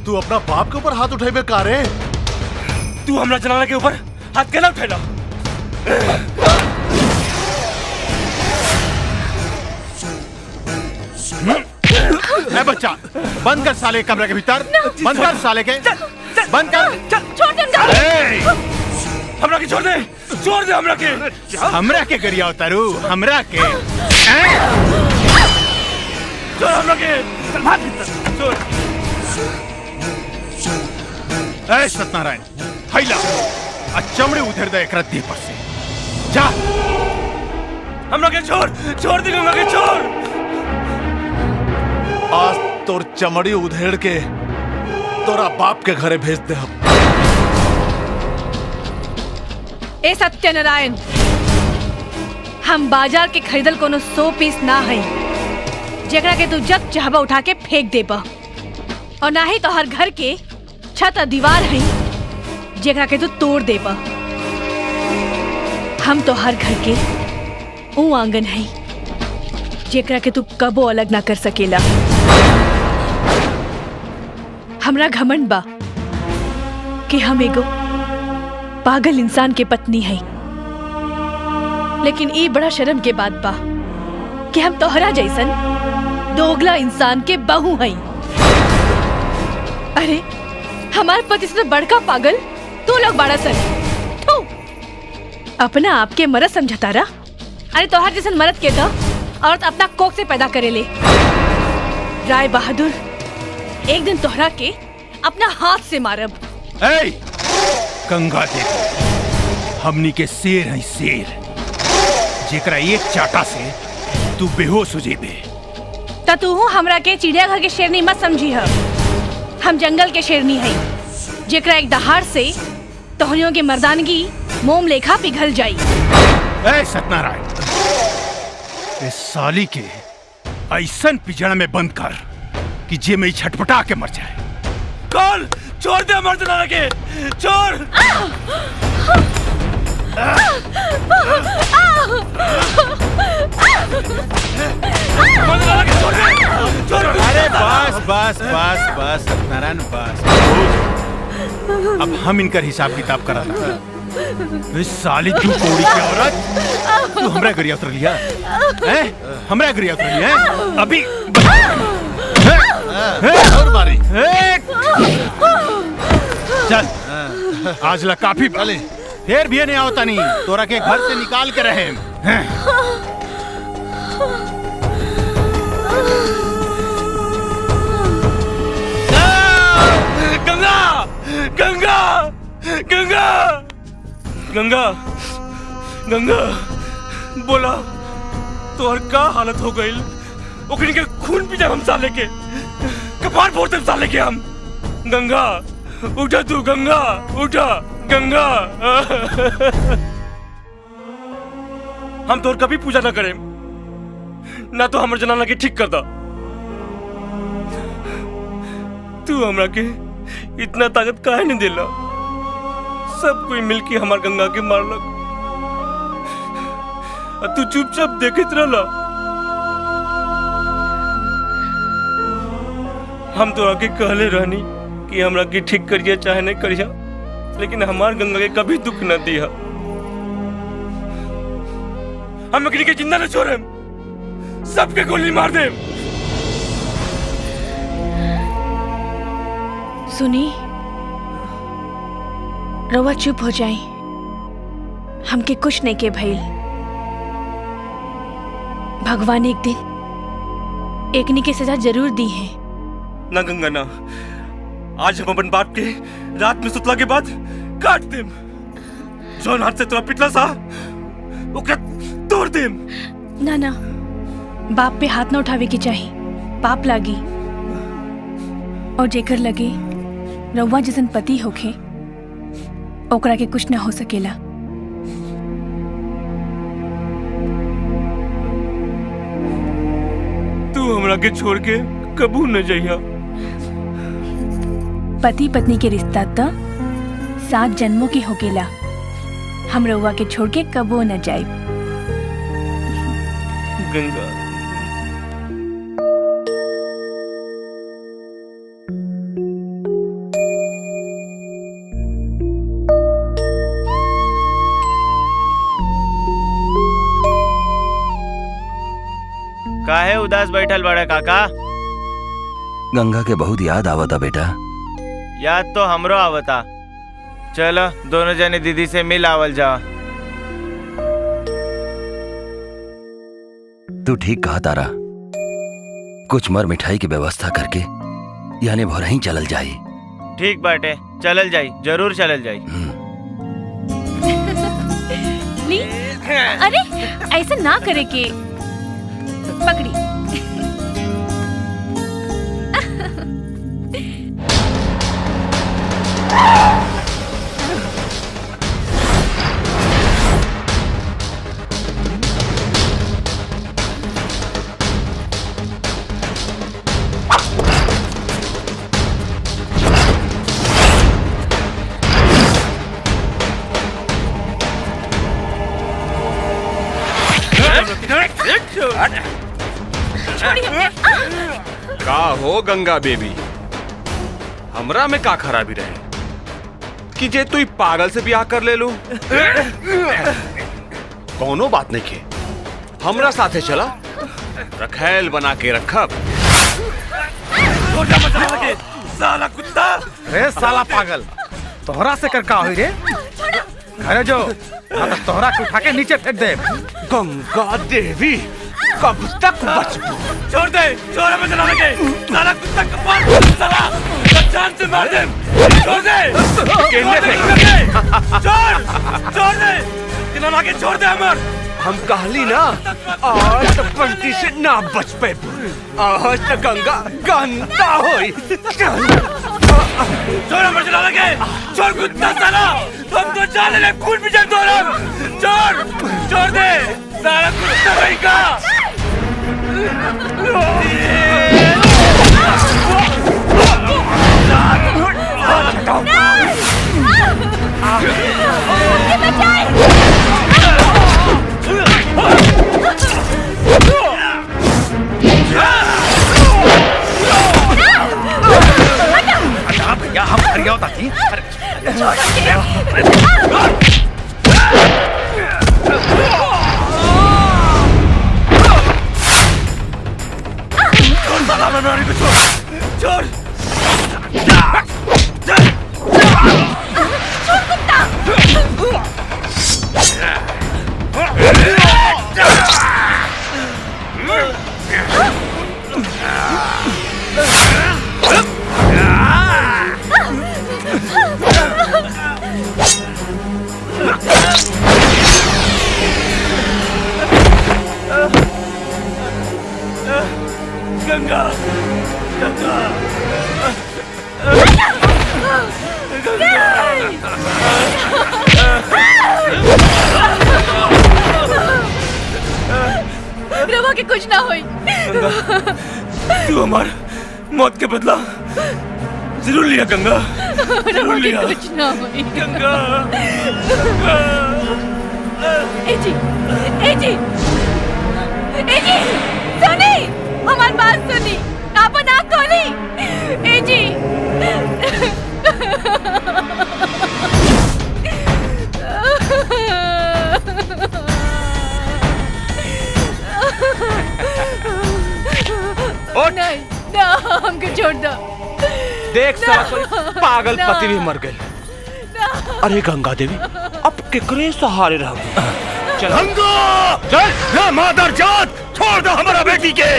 तू अपना बाप के ऊपर हाथ उठाइबे का रे? तू हमरा जनाना के ऊपर हाथ कैला उठैला? ए बच्चा, बंद कर साले कमरे के भीतर, बंद कर साले के, बंद कर। छोड़ दे, हमरा के छोड़ दे हमरा के। हमरा के गरिया उतारू, हमरा के। छोड़ हमरा के, चल भाग भीतर, छोड़। ए सत्यनारायण, हैला आ चमड़े उधर दे एकरा देह पर से। जा, हमरा के छोड़ दे, हमरा के छोड़। आज तोर चमड़ी उधेड़ के तोरा बाप के घरे भेज दे हम। ए सत्यनारायण, हम बाजार के खरीदल कोनो 100 पीस ना है जेकरा के तू जब चाहबा उठा के फेंक देबा, और ना ही तो हर घर के छत और दीवार है जेकरा के तू तोड़ देबा। हम तो हर घर के ऊ आंगन है जेकरा के तू कबो अलग ना कर सकेला। हमरा घमंड बा कि हम एगो पागल इंसान के पत्नी है, लेकिन ई बड़ा शर्म के बात बा कि हम तोहरा जैसन दोगला इंसान के बहू हैं। अरे हमारे पति से बड़का पागल तू लोग बड़ा सन। थू, अपना आपके मरद समझता रहा। अरे तोहर जैसन मरद के तो औरत अपना कोख से पैदा करे ले। राय बहादुर, एक दिन तोहरा के अपना हाथ से मारब। ए, गंगा देवी, हमनी के शेर है शेर, जेकरा एक चाटा से तू बेहोश हो जेबे। त तू हमरा के चिड़ियाघर के शेरनी मत समझी है। हम जंगल के शेरनी है जेकरा एक दहाड़ से तोहनियों के मर्दानगी मोम लेखा पिघल जाई। ए सत्यनारायण, इस साली के ऐसन पिजड़ा में बंद कर कि जे में छटपटा के मर जाए। कौन? छोड़ दे मर जनाना के, छोड़। अरे बस बस बस बस सत्यनारायण, बस। अब हम इनकर हिसाब किताब कराना। इस साली तू कोड़ी की औरत, तू हमरा गरिया उतर लिया हैं? हमरा गरिया उतर लिया हैं? अभी और मारी। चल, आज ला काफी भले, फिर भी नहीं आवता नहीं, तोरा के घर से निकाल के रहे हैं। गंगा, गंगा, गंगा, गंगा, गंगा, बोला तोहर का हालत हो गई? ओकनी के खून पी जाए हम साले के, कपार फोड़ते साले के हम। गंगा उठा, तू गंगा उठा, गंगा। हम तोहर कभी पूजा ना करें, ना तो हमर जनाना के ठीक कर दा। तू हमरा के इतना ताकत काहे नहीं दिला? सब कोई मिलके हमार गंगा के मारलक, तू चुपचाप देखत रहला। हम तो आगे कहले रहनी कि हमरा के ठीक करिए चाहे नहीं करिए, लेकिन हमार गंगा के कभी दुख न दिया। हम अग्नि के जिंदा न छोड़े, सबके गोली मार दे। सुनी, रवा चुप हो जाए। हमके कुछ नहीं के भइल। भगवान एक दिन एकनी के सजा जरूर दी है। ना गंगा ना, आज हम अपन बाप के रात में सुतला के बाद काट देम। जौन हाथ से तोरा पिटला सा ओकरा तोड़ देम। ना ना, बाप पे हाथ न उठावे की चाहिए, पाप लागी। और जेकर लगे रउआ जैसन पति होखे ओकरा के कुछ न हो सकेला। तू हमरा के छोड़ के कबू न जइहा। पति पत्नी के रिश्ता तो 7 जन्मों की होकेला। हम रउआ के छोड़ के कबो न जाए। गंगा काहे उदास बैठल बड़े काका? गंगा के बहुत याद आवता बेटा। याद तो हमरो आवता। चलो दोनों जने दीदी से मिल आवल जा। तू ठीक कहा तारा, कुछ मर मिठाई की व्यवस्था करके यानी भोर ही चलल जाई। ठीक बाटे, चलल जाई, जरूर चलल जाई। ली, अरे ऐसा ना करे के। पकड़ी। का हो गंगा बेबी, हमरा में का खराबी रहे कि जे तू पागल से ब्याह कर ले लू? कौनो बात नहीं के, हमरा साथे चला, रखैल बना के रखब। साला कुत्ता! रे साला पागल, तोहरा से कर का हुई रे? घरे जो, ना तो तोहरा के उठा के नीचे फेंक दे। गंगा देवी, कब तक बचबू? छोड़ दे, छोड़ हमें चला लगे। साला कुत्ता कपाल साला, जान से मार दे। छोड़ दे, छोड़ दे, किना लाके छोड़ दे हमार। हम कहली ना, आज तक बंटी से ना बच पे, आज तक गंगा गंदा होई। छोड़ हमें चला लगे, छोड़ कुत्ता साला, तुम तो जाने ले खून भी जल दो रहा। छोड़ दे, साला कुत्ता भाई का। भैया हम हरिया होता थी। छोड़ गंगा, गंगा, रवा के कुछ ना होई। तू हमार मौत के बदला जरूर लिया गंगा, जरूर लिया। कुछ ना होई। गंगा, ए जी, ए जी, ए जी, सुनी, हमारी बात सुनी, आप आँख खोली, ए जी। नहीं, ना, हमको छोड़ दो। देख साला कोई पागल पति भी मर गए। अरे गंगा देवी अब केकरे सहारे रह चल गंगा चल मादर जात छोड़ दो हमारा बेटी के।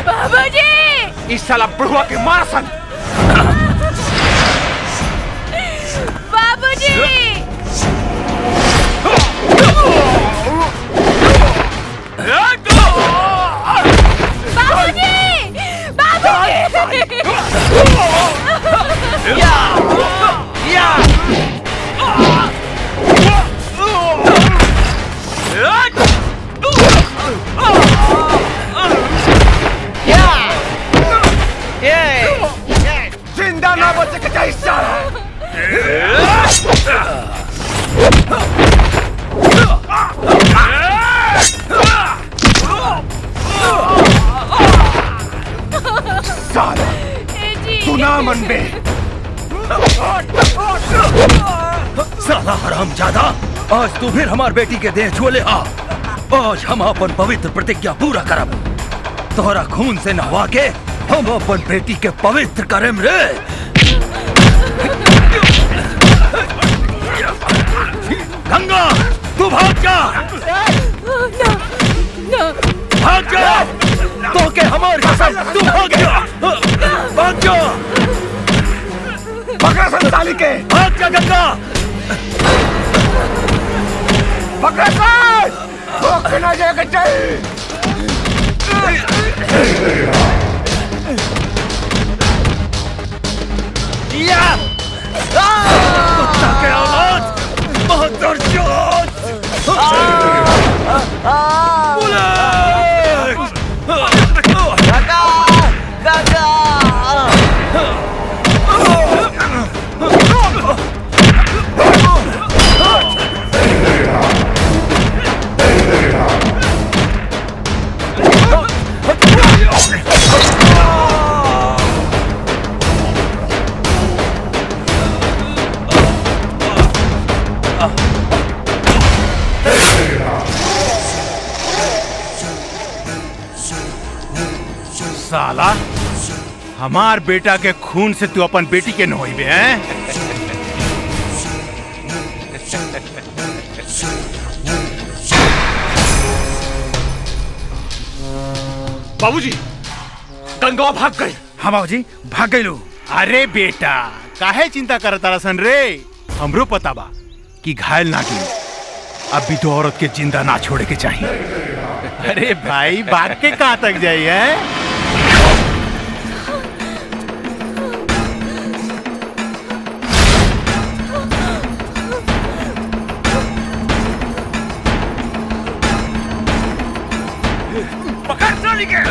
बाबूजी इस साला बुढ़वा के मार सन। बाबूजी जिंदा ना बच के जाइए साला। साला तू ना मन बे। साला हरामजादा आज तू फिर हमार बेटी के देह छुले आ। आज हम अपन पवित्र प्रतिज्ञा पूरा करब। तोहरा खून से नहवा के हम अपन बेटी के पवित्र करेम रे। गंगा तू भाग जा। भाग जा तो के हमार कसम तू भाग जा। भाग जा पकड़ा संताली के। भाग जा गंगा। पकड़ा सन भूख ना जाएगा चाहिए। कुत्ता के औलाद बहुत दर्जोत। साला हमार बेटा के खून से तू अपन बेटी के नोइबे हैं? बाबूजी गंगा भाग गई। हाँ बाबूजी भाग गई लो। अरे बेटा काहे चिंता करता रसन रे। हमरो पता बा कि घायल ना की अब भी तो औरत के जिंदा ना छोड़े के चाहिए। अरे भाई भाग के कहाँ तक जाई है? पकड़ साली के।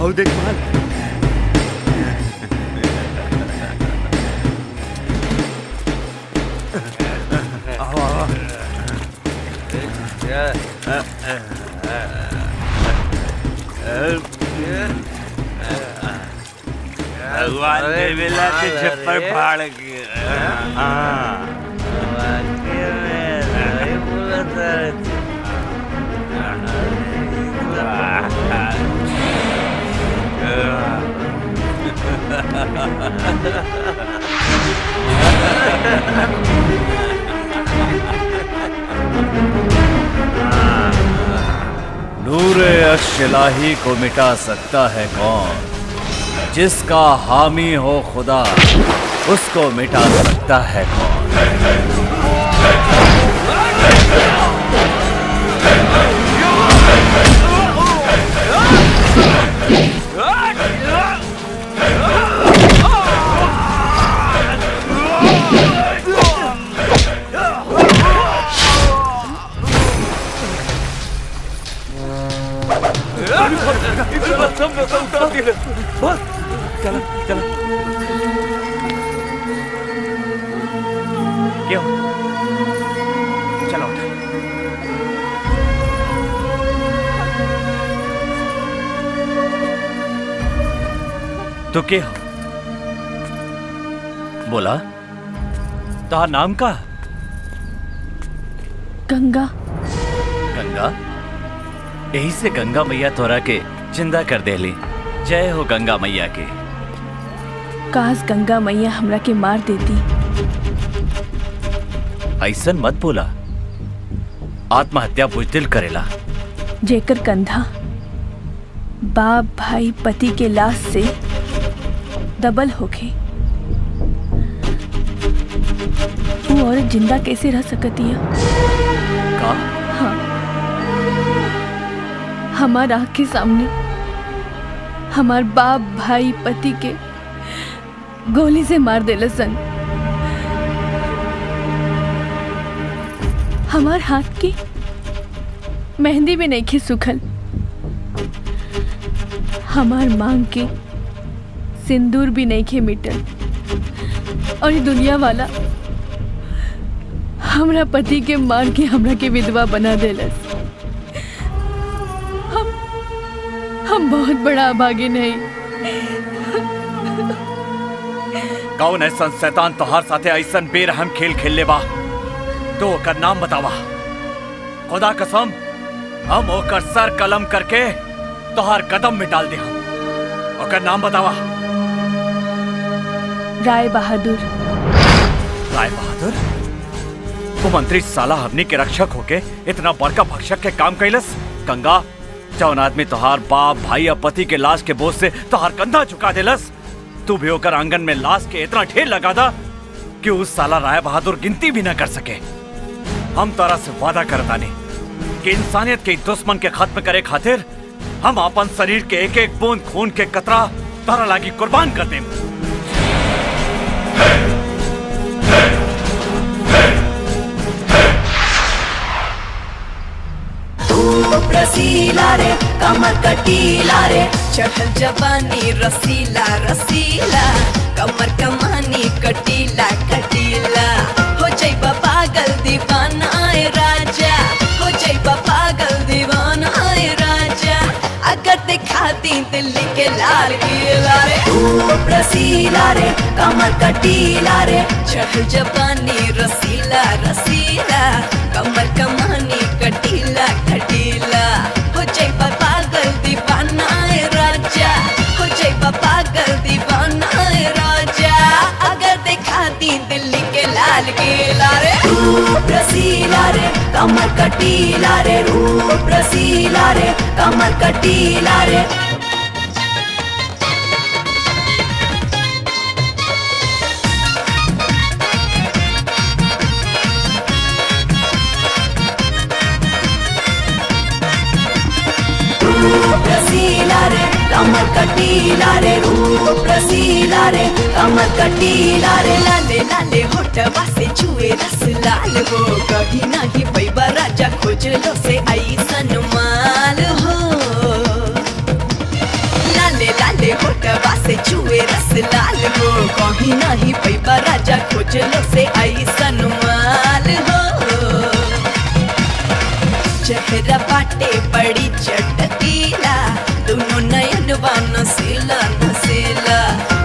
आओ देख माल। भगवान देवेला के छप्पर फाड़ के नूरे अश्शिलाही को मिटा सकता है कौन? जिसका हामी हो खुदा, उसको मिटा सकता है कौन? क्यों? चलो तो क्या हो? बोला तो नाम का? गंगा। गंगा? यही से गंगा मैया तोरा के जिंदा कर देली। जय हो गंगा मैया की। काश गंगा मैया हमरा के मार देती। ऐसन मत बोला, आत्महत्या बुजदिल करेला। जेकर कंधा बाप भाई पति के लाश से दबल होके, वो औरत जिंदा कैसे रह सकती है? का? हाँ, हमार आँख के सामने हमार बाप भाई पति के गोली से मार देले सन। हमार हाथ की मेहंदी भी नहीं सुखल। हमार मांग के सिंदूर भी नहीं मिटल। और ये दुनिया वाला हमरा पति के मार के हमरा के विधवा बना देलस। हम बहुत बड़ा अभागे नहीं। कौन ऐसा शैतान तोहार साथे ऐसा बेरहम खेल खेल ले बा? तो ओकर नाम बतावा। खुदा कसम, हम ओकर सर कलम करके तोहार कदम में डाल दे। हम ओकर नाम बतावा। राय बहादुर। राय बहादुर? वो मंत्री साला हमनी के रक्षक होके इतना बड़का भक्षक के काम कैलस। गंगा, जौन आदमी तोहार बाप भाई या पति के लाश के बोझ से तोहार कंधा झुका देलस, तू भी होकर आंगन में लाश के इतना ढेर लगा दा कि उस साला राय बहादुर गिनती भी न कर सके। हम तोरा से वादा करतानी कि इंसानियत के दुश्मन के खत्म करे खातिर हम अपन शरीर के एक एक बूंद खून के कतरा तोरा लागी कुर्बान कर दें। रसीला रे कमर कटीला रे, चढ़ल जवानी रसीला रसीला, कमर कमानी कटीला कटीला। हो जाइबा पागल दीवाना ए राजा, हो जाइबा पागल दीवाना ए राजा, अगर दिखा दी दिल्ली के लाल किला रे। रसीला रे कमर कटीला रे, चढ़ल जवानी रसीला रसीला, कमर कमानी कटीला कटीला। हो जाइबा पागल दीवाना ए राजा, हो जाइबा पागल दीवाना ए राजा, अगर दिखा दी दिल्ली के लाल किला रे। रसीला रे कमर कटीला रे, रूप रसीला रे कमर कटीला रे। रसीला रे कमर कटीला रे, रूप रसीला रे कमर कटीला रे। लाले लाले होठवा से छुए रस लाल हो, कभी नहीं पैबा राजा खोजलो से ऐसन माल हो। लाले लाले होठवा से छुए रस लाल हो, कभी नहीं पैबा राजा खोजलो से ऐसन माल हो। चेहरा बाटे बड़ी चटकीला, दोनों नयनवा नसीला नसीला।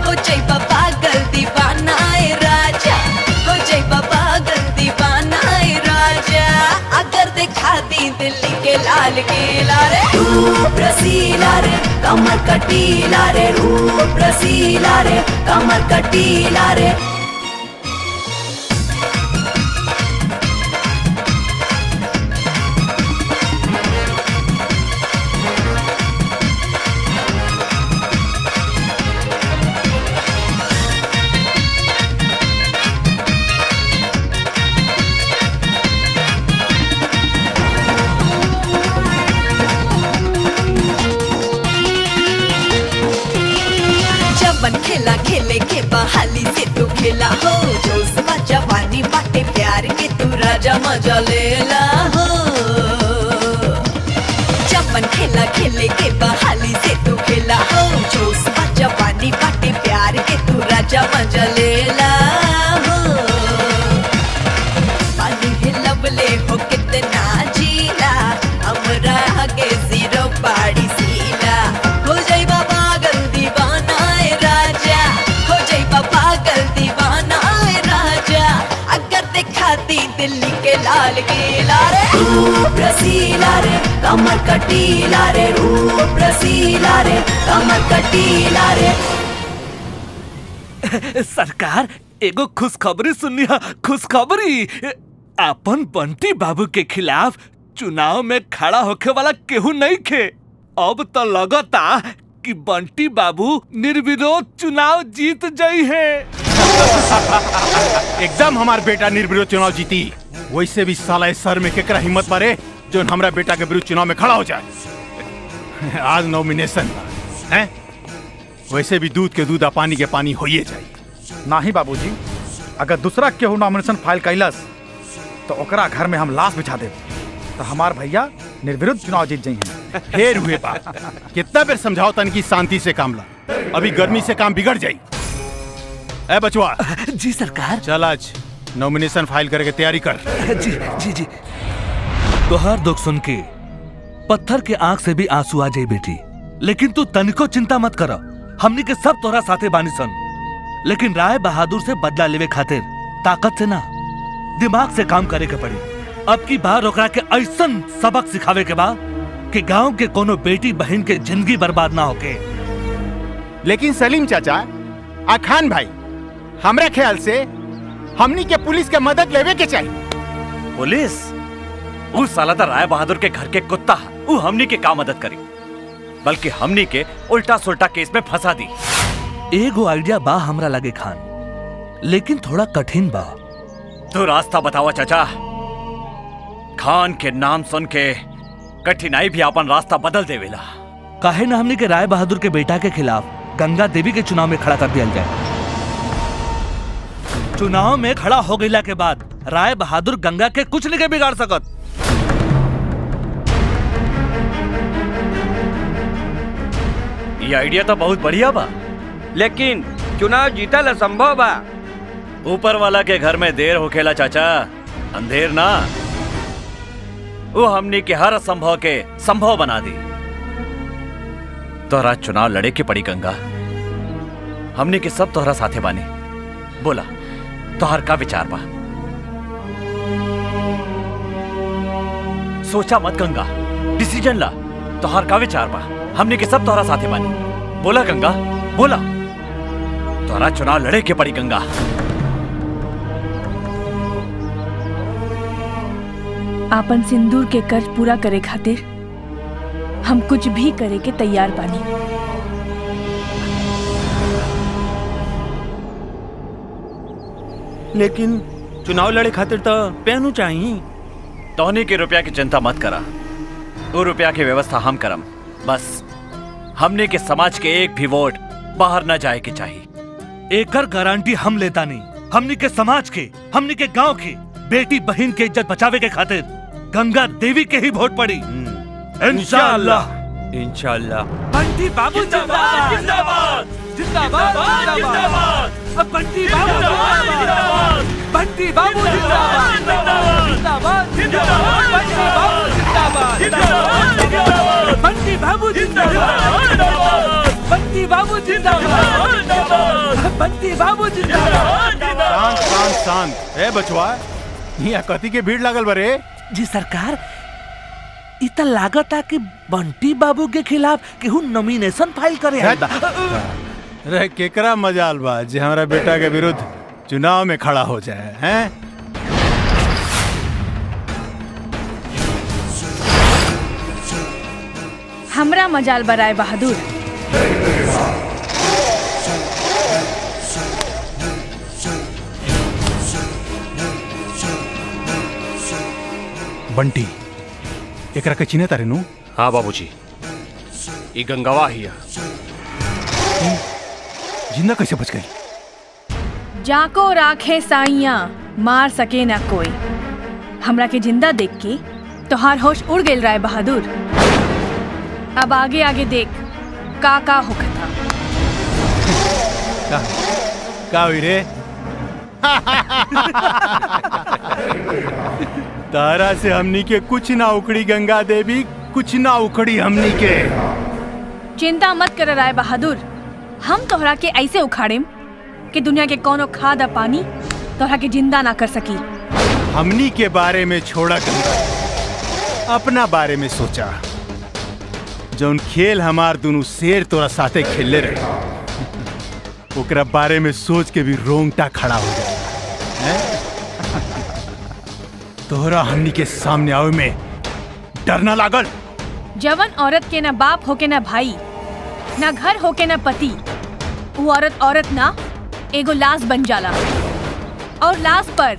हो जाइबा पागल दीवाना ए राजा, हो जाइबा पागल दीवाना ए राजा, अगर दिखा दी दिल्ली के लाल किला रे। रूप रसीला रे कमर कटीला रे रूप रसीला रे कमर कटीला रे खेला खेले के बहाली से तू खेला हो जोश बा जवानी बाटे प्यार के तू राजा मजा लेला हो चपन खेला खेले के बहाली से तू खेला हो जोश बा जवानी बाटे प्यार के तू राजा मजा लेला हो पानी हिलबले हो कितना जीला हमरा के जीरो पाड़ी सीला हो जाई बाबा गंदी बनाए राजा हो जाई बाबा गलती बनाए राजा अगर दिखाती दिल्ली के लाल किला रे रूप रसीला रे कमर कटीला रे रूप रसीला रे कमर कटीला रे सरकार एगो खुशखबरी सुनी है खुशखबरी अपन बंटी बाबू के खिलाफ चुनाव में खड़ा होके वाला केहू नहीं खे अब तो लगता कि बंटी बाबू निर्विरोध चुनाव जीत जाई है। एकदम हमार बेटा निर्विरोध चुनाव जीती वैसे भी साला इस सर में केकरा हिम्मत मारे जो हमरा बेटा के विरुद्ध चुनाव में खड़ा हो जाए। आज नॉमिनेशन है वैसे भी दूध के दूध आ पानी के पानी होइए जाए। नाही बाबूजी, अगर दूसरा केहू नॉमिनेशन फाइल कैलस तो ओकरा घर में हम लाश बिछा दे तो हमार भैया निर्विरोध चुनाव जीत जाइए। फेर हुए बात कितना बेर समझाओ तन की शांति से काम ला, अभी गर्मी से काम बिगड़ जाई। ए बचवा जी सरकार। चल आज नॉमिनेशन फाइल करके तैयारी कर। जी जी जी। तोहार दुख सुन के पत्थर के आंख से भी आंसू आ जाई बेटी, लेकिन तू तनिको चिंता मत कर, हमनी के सब तोहरा साथे बानी सन। लेकिन राय बहादुर से बदला लेवे खातिर ताकत से ना दिमाग से काम करे के पड़ी। अब की बार ओकरा के ऐसन सबक सिखावे के बा कि गांव के कोनो बेटी बहन के जिंदगी बर्बाद ना होके। लेकिन सलीम चाचा आ खान भाई, हमरा ख्याल से हमनी के पुलिस के मदद लेवे के चाहिए। पुलिस? वो साला तो राय बहादुर के घर के कुत्ता है, वो हमनी के का मदद करी, बल्कि हमनी के उल्टा सुल्टा केस में फंसा दी। एगो आइडिया बा हमरा लगे खान, लेकिन थोड़ा कठिन बा। तो रास्ता बतावा चाचा। खान के नाम सुन के कठिनाई भी अपन रास्ता बदल देवेला। काहे ना हमने के राय बहादुर के बेटा के खिलाफ गंगा देवी के चुनाव में खड़ा कर दिया जाए। चुनाव में खड़ा हो गईला के बाद राय बहादुर गंगा के कुछ नहीं के बिगाड़ सकत। ये आइडिया तो बहुत बढ़िया बा, लेकिन चुनाव जीतल असंभव बा। ऊपर वाला के घर में देर होखेला चाचा, अंधेर ना। वो हमनी के हर असंभव के संभव बना दी। तोहरा चुनाव लड़े के पड़ी गंगा, हमनी के सब तोहरा साथे बानी। बोला तोहर का विचार बा? सोचा मत गंगा, डिसीजन ला। तोहर का विचार बा? हमनी के सब तोहरा साथे बानी। बोला गंगा, बोला। तोहरा चुनाव लड़े के पड़ी गंगा। आपन सिंदूर के कर्ज पूरा करे खातिर हम कुछ भी करे के तैयार बानी। लेकिन चुनाव लड़े खातिर तो पहनू चाहिए। तोहनी के रुपया की चिंता मत करा, वो रुपया की व्यवस्था हम करम। बस हमने के समाज के एक भी वोट बाहर न जाए के चाहिए। एकर गारंटी हम लेता नहीं। हमनी के समाज के, हमनी के गांव के बेटी बहन के इज्जत बचावे के खातिर गंगा देवी के ही वोट पड़ी। इंशाअल्लाह। इंशाअल्लाह। बंटी बाबू जिंदाबाद जिंदाबाद जिंदाबाद जिंदाबाद। अब बंटी बाबू जिंदाबाद, बंटी बाबू जिंदाबाद जिंदाबाद जिंदाबाद, बंटी बाबू जिंदाबाद, बंटी बाबू जिंदाबाद, बंटी बाबू जिंदाबाद। शांत शांत शांत। ए बचवा, यहाँ कथी के भीड़ लागल बरे? जी सरकार, इत लागता कि बंटी बाबू के खिलाफ केहू नॉमिनेशन फाइल करे आइल बा। रे केकरा मजाल बा जे हमारा बेटा के विरुद्ध चुनाव में खड़ा हो जाए हैं? हमरा मजाल बा राय बहादुर। बंटी एकरा के चिन्हे तारे नु? हाँ बाबूजी, ये गंगावा ही है। जिंदा कैसे बच गई? जाको राखे साइया मार सके ना कोई। हमरा के जिंदा देख के तोहार होश उड़ गेल राय बहादुर। अब आगे आगे देख का होखता। का हुई रे? तारा से हमनी के कुछ ना उखड़ी गंगा देवी, कुछ ना उखड़ी हमनी के। चिंता मत कर राय बहादुर, हम तोहरा के ऐसे उखाड़ेम कि दुनिया के कोनो खाद आ पानी तोहरा के जिंदा ना कर सकी। हमनी के बारे में छोड़ा गंगा, अपना बारे में सोचा। जौन खेल हमार दोनों शेर तोरा साथे खेलले रहे, ओकरा बारे में सोच के भी रोंगटा खड़ा हो जाए। तोहरा हमनी के सामने आवे में डर ना लागल? जवन औरत के ना बाप होके ना भाई, ना घर होके ना पति, वो औरत ना एगो लाश बन जाला। और लाश पर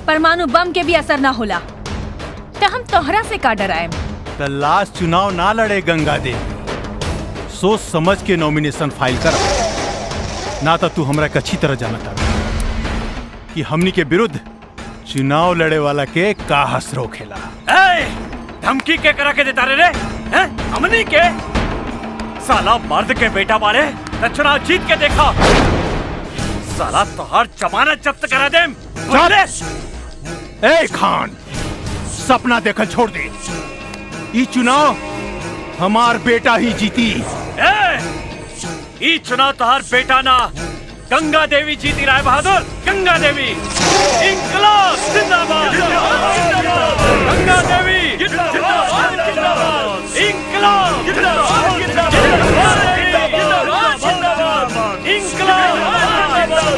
परमाणु बम के भी असर ना होला। तो हम तोहरा से का डराएम? तो लास्ट चुनाव ना लड़े गंगा देवी, सोच समझ के नॉमिनेशन फाइल कर। ना तो तू हमरा के अच्छी तरह जानता कि हमनी के विरुद्ध चुनाव लड़े वाला के का हस रोकेला। धमकी के करा के देता रे? हमनी के साला मर्द के बेटा बारे तो चुनाव जीत के देखा। साला तोहर जमानत जब्त करा दे। ए खान, सपना देखल छोड़ दे। ये चुनाव हमार बेटा ही जीती। ई चुनाव तोहर बेटा ना, गंगा देवी जीती राय बहादुर। गंगा देवी इंकलाब जिंदाबाद। गंगा देवी जिंदाबाद। इंकलाब जिंदाबाद। इंकलाब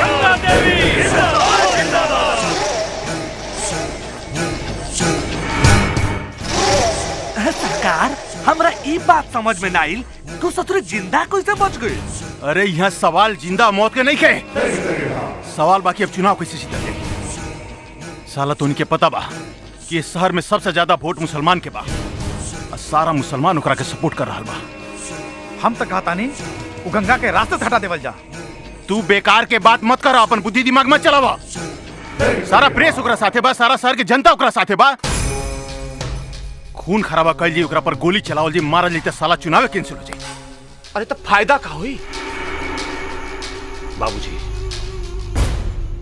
गंगा देवी जिंदाबाद। सरकार, हमरा ई बात समझ में ना आइल, तू ससुर जिंदा कैसे बच गई? अरे यहाँ सवाल जिंदा मौत के नहीं के, सवाल बाकी अब चुनाव कैसे जीता जाए। साला तो उनके पता बा कि इस शहर में सबसे ज्यादा वोट मुसलमान के बा, और सारा मुसलमान ओकरा के सपोर्ट कर रहा बा। हम तो कहता नहीं वो गंगा के रास्ते से हटा देवल जा। तू बेकार के बात मत कर, अपन बुद्धि दिमाग मत चलावा। सारा प्रेस ओकरा साथे बा, सारा शहर के जनता ओकरा साथे बा। खून खराबा कर जी, ओकरा पर गोली चलावल जी, मारल जी, तो साला चुनाव कैंसिल हो जाए। अरे तो फायदा का हुई? बाबूजी,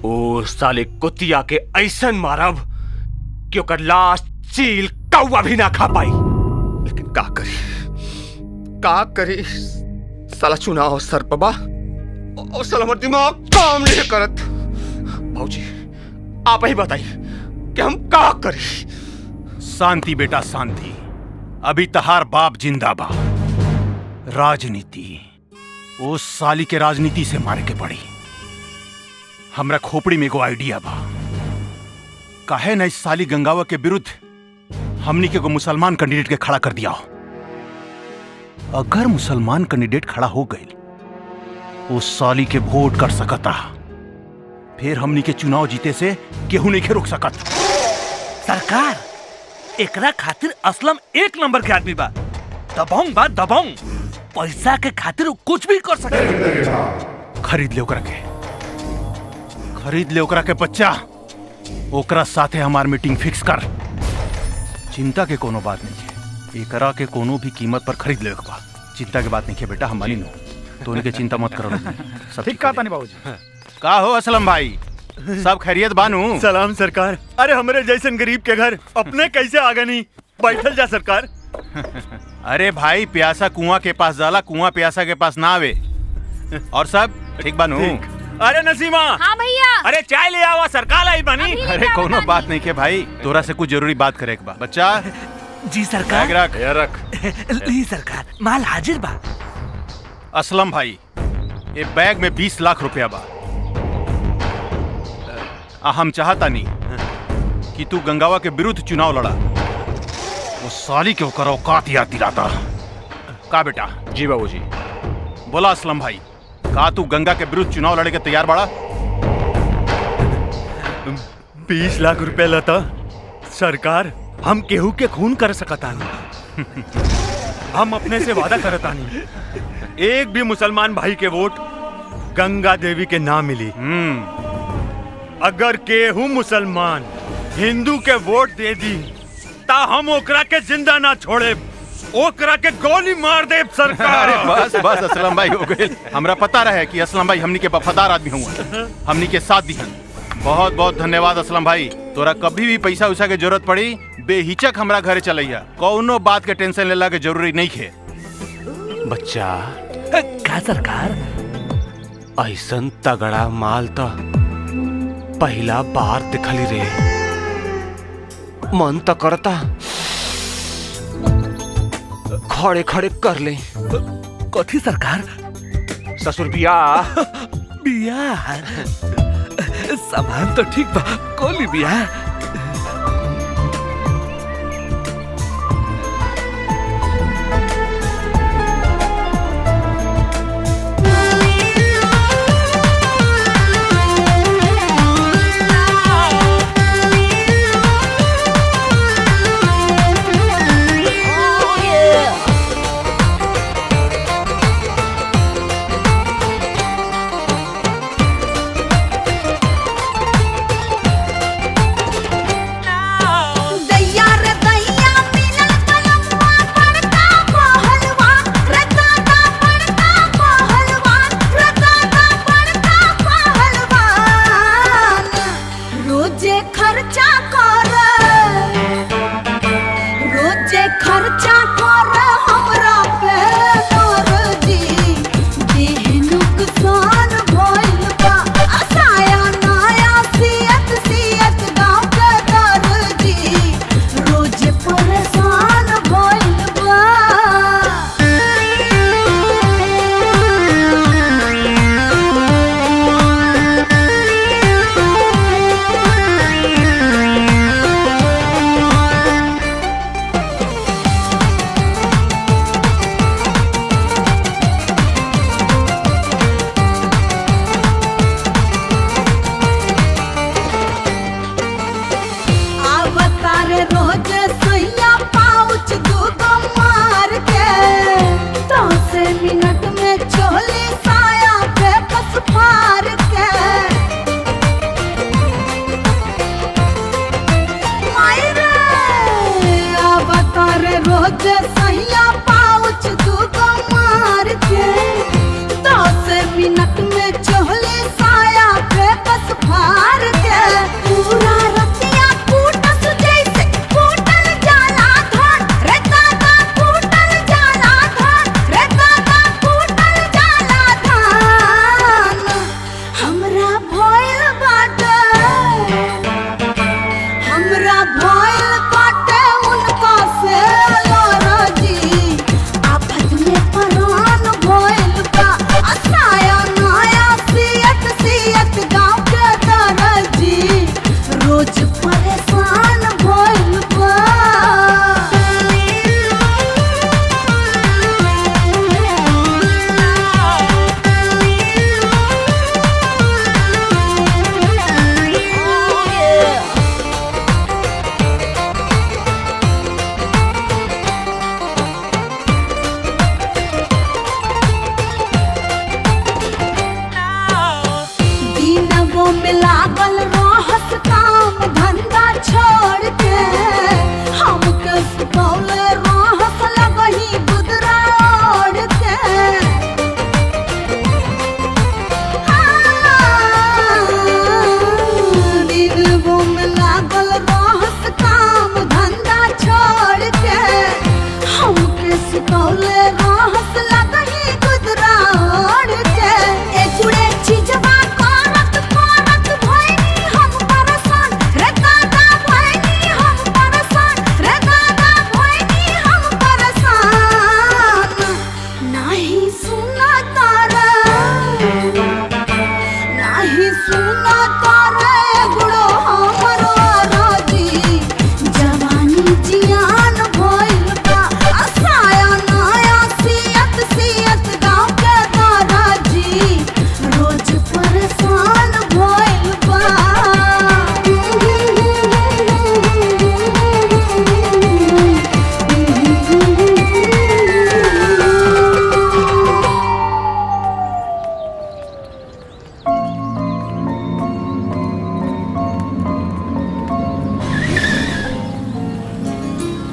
ओ साले कुतिया के ऐसन मारब कि ओकर लाश चील कौवा भी ना खा पाई। लेकिन का करी साला चुनाव सर पर बा और साला हमार दिमाग काम नहीं करत। बाबूजी, आप ही बताइए कि हम का करी? शांति बेटा शांति, अभी तहार बाप जिंदा बा। राजनीति, वो साली के राजनीति से मारे के पड़ी। हमरा खोपड़ी में एगो आइडिया बा। काहे न इस साली गंगावा के विरुद्ध हमनी के को मुसलमान कैंडिडेट के खड़ा कर दिया। अगर मुसलमान कैंडिडेट खड़ा हो गई, वो साली के वोट कर सकता, फिर हमनी के चुनाव जीते से केहू नहीं के रोक सकत। सरकार, एकरा खातिर असलम एक नंबर के आदमी बा। दबाऊं बा दबाऊं, पैसा के खातिर कुछ भी कर सके। खरीद ले ओकरा के, खरीद ले ओकरा के बच्चा। ओकरा साथे हमार मीटिंग फिक्स कर। चिंता के कोनो बात नहीं है, एकरा के कोनो भी कीमत पर खरीद ले बा। चिंता के बात नहीं है बेटा, हम मानी नो, तोनी के चिंता मत करो। सब ठीक कहा तानी बाबूजी। का हो असलम भाई, सब खैरियत बानू? सलाम सरकार। अरे हमारे जैसन गरीब के घर अपने कैसे आ गनी? बैठल जा सरकार। अरे भाई, प्यासा कुआं के पास जाला, कुआं प्यासा के पास ना आवे। और सब ठीक बानू? अरे नसीमा। हाँ भैया। अरे चाय ले आवा, सरकार आई बानी। अरे कोनो बात नहीं के भाई, तोरा से कुछ जरूरी बात करे के बा। बच्चा जी सरकार। बैग रख। ये रख। ली सरकार, माल हाजिर बा। असलम भाई, ये बैग में 20 लाख रुपया बा। हम चाहता नहीं कि तू गंगावा के विरुद्ध चुनाव लड़ा। वो साली के होकर औकात याद दिलाता। का बेटा? जी बाबूजी। बोला असलम भाई, का तू गंगा के विरुद्ध चुनाव लड़े के तैयार बाड़ा? 20 लाख रुपए लता सरकार, हम केहू के खून कर सकता नहीं। हम अपने से वादा करता नहीं, एक भी मुसलमान भाई के वोट गंगा देवी के ना मिली। अगर केहू मुसलमान हिंदू के वोट दे दी ता हम ओकरा के जिंदा ना छोड़े, ओकरा के गोली मार दे सरकार। अरे बस बस असलम भाई, हो गए। हमरा पता रहे कि असलम भाई हमनी के वफादार आदमी हुआ, हमनी के साथ दिहन। बहुत बहुत धन्यवाद असलम भाई। तोरा कभी भी पैसा उसा के जरूरत पड़ी बेहिचक हमरा घरे चलैया, कौनो बात के टेंशन लेला के जरूरी नहीं है। बच्चा का सरकार? ऐसन तगड़ा माल तो पहला बार दिखली रे। मन तो करता खड़े खड़े कर ले। कथी सरकार? ससुर बियाह। बियाह? सामान तो ठीक बा, कोली बियाह।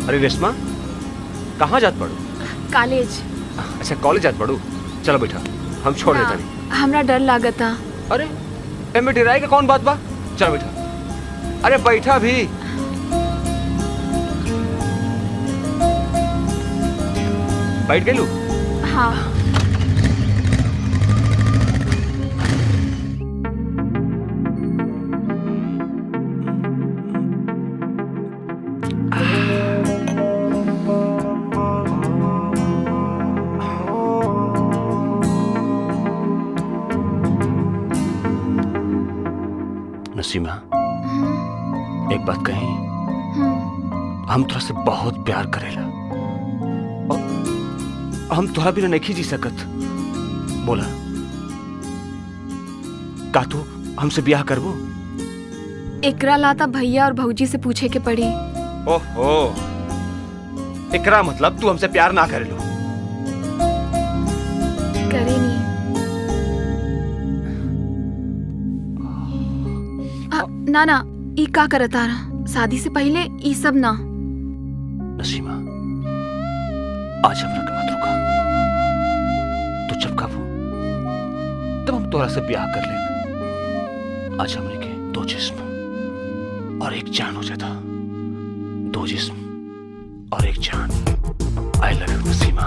अरे रेशमा, कहाँ जात पड़ू? कॉलेज। अच्छा कॉलेज जात पड़ू, चलो बैठा, हम छोड़ देता नहीं। हमरा डर लागता। अरे एमे डराए का कौन बात बा, चलो बैठा। अरे बैठा भी। बैठ गई लू? हाँ। नसीमा, एक बात कही, हम तोरा से बहुत प्यार करेला, हम तोरा बिना नहीं जी सकत। बोला का तू हमसे ब्याह करबो? एकरा लाता भैया और भौजी से पूछे के पड़ी। ओहो, एकरा मतलब तू हमसे प्यार ना करेलो? करे नहीं। ना ना, ई का करता रहा? शादी से पहले ई सब ना। नसीमा, आज हमरा के मत रुका। तू जब कहो तब हम तोरा से ब्याह कर ले। आज हमने के दो जिस्म और एक जान हो जाता। दो जिस्म और एक जान। I love you Naseema.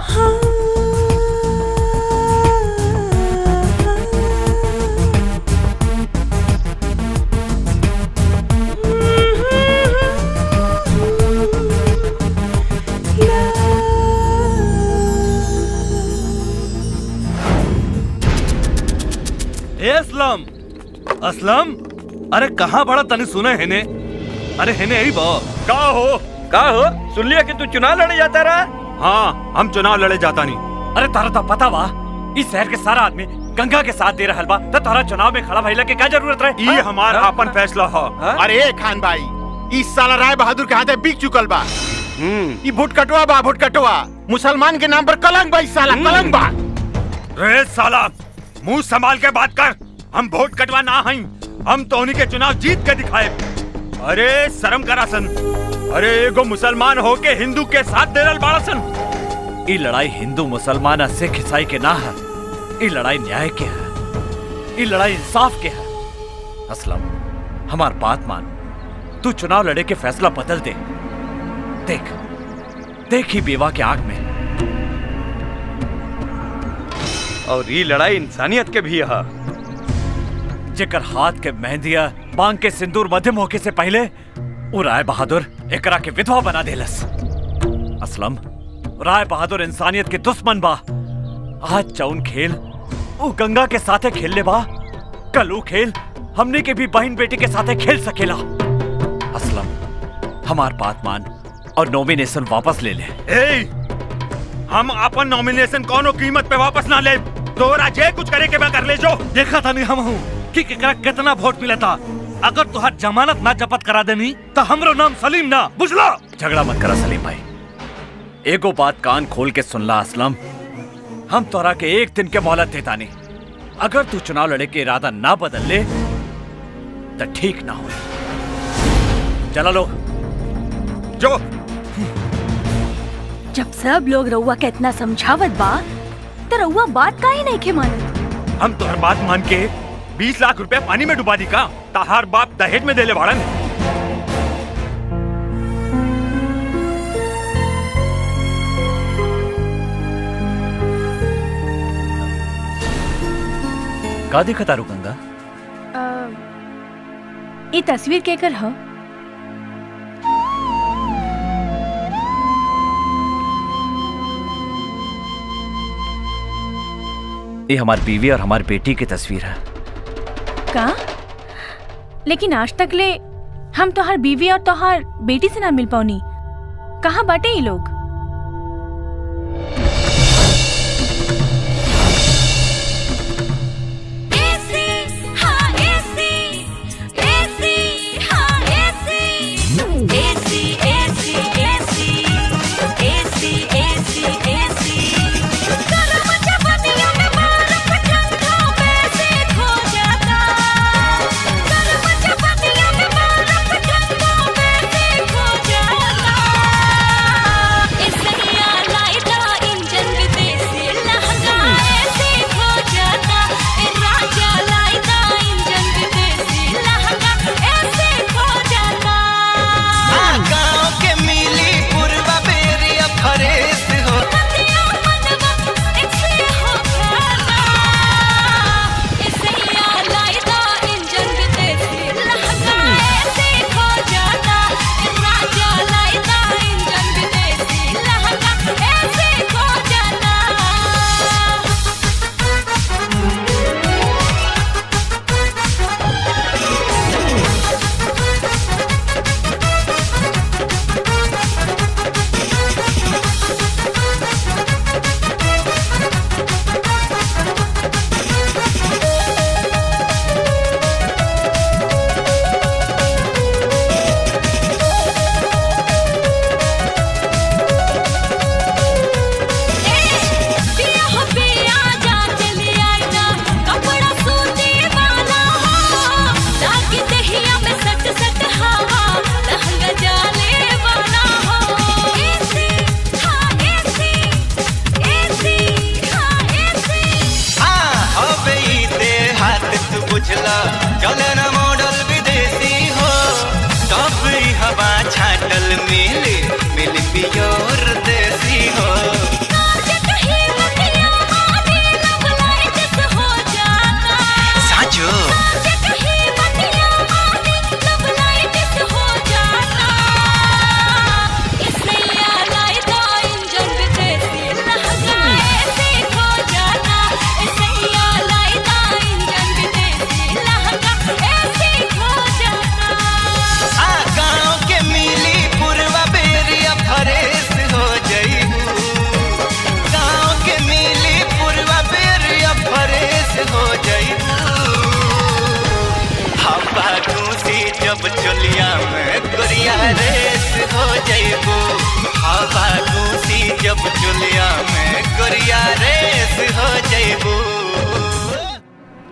Aslam, Aslam, अरे कहाँ बड़ा तनी सुने है ने? अरे है ने यही बा। का हो? सुन लिया कि तू चुनाव लड़े जाता रहा? हाँ, हम चुनाव लड़े जाता नहीं। अरे तारा तो पता बा, इस शहर के सारा आदमी गंगा के साथ दे रहा बा, तो तारा चुनाव में खड़ा भइला के क्या जरूरत रहे? ये हमारा अपन फैसला हो। अरे खान भाई, इस साला राय बहादुर के हाथे बिक चुकल बा। ये वोट कटवा बा, वोट कटवा। मुसलमान के नाम पर कलंक बा, इस साला कलंक बा। रे साला, मुंह संभाल के बात कर। हम वोट कटवा ना हई, हम तो उन्हीं के चुनाव जीत के दिखाए। अरे शर्म करा सन। अरे एगो मुसलमान होके हिंदू के साथ देरल बाड़ा सन। ये लड़ाई हिंदू मुसलमान सिख ईसाई के ना है, ये लड़ाई न्याय के है, ये लड़ाई इंसाफ के है। असलम, हमार बात मान, तू चुनाव लड़े के फैसला बदल दे। देख देख ही बेवा के आंख में। और ये लड़ाई इंसानियत के भी है। जेकर हाथ के मेहंदिया बांग के सिंदूर मध्यम होके से पहले वो राय बहादुर एकरा के विधवा बना देलस। असलम, राय बहादुर इंसानियत के दुश्मन बा। आज जौन खेल वो गंगा के साथे खेल ले बा, कल वो खेल हमने के भी बहन बेटी के साथे खेल सकेला। असलम, हमार बात मान और नॉमिनेशन वापस ले ले। हम अपन नॉमिनेशन कोनो कीमत पे वापस ना ले। तोरा जे कुछ करे के मैं कर ले जो। देखा था नहीं हम हूँ कि केकरा कितना वोट मिला था। अगर तुहार जमानत ना जब्त करा देनी तो हमरो नाम सलीम ना, बुझला? झगड़ा मत करा सलीम भाई, एगो बात कान खोल के सुन ला असलम, हम तोरा के एक दिन के मोहलत देता नहीं। अगर तू चुनाव लड़े के इरादा ना बदल ले तो ठीक ना हो। चला लो जो। जब सब लोग रउआ के इतना समझावत बा तो रउआ बात काहे नहीं के मानत? हम तोहर बात मान के 20 लाख रुपया पानी में डुबा दी का? ताहार बाप दहेज में देले बाड़न। का देखा तारू गंगा? ये तस्वीर केकर ह? ये हमारी बीवी और हमारी बेटी की तस्वीर है। का? लेकिन आज तक ले हम तोहार बीवी और तोहार बेटी से ना मिल पाऊनी। कहाँ बाटे ये लोग?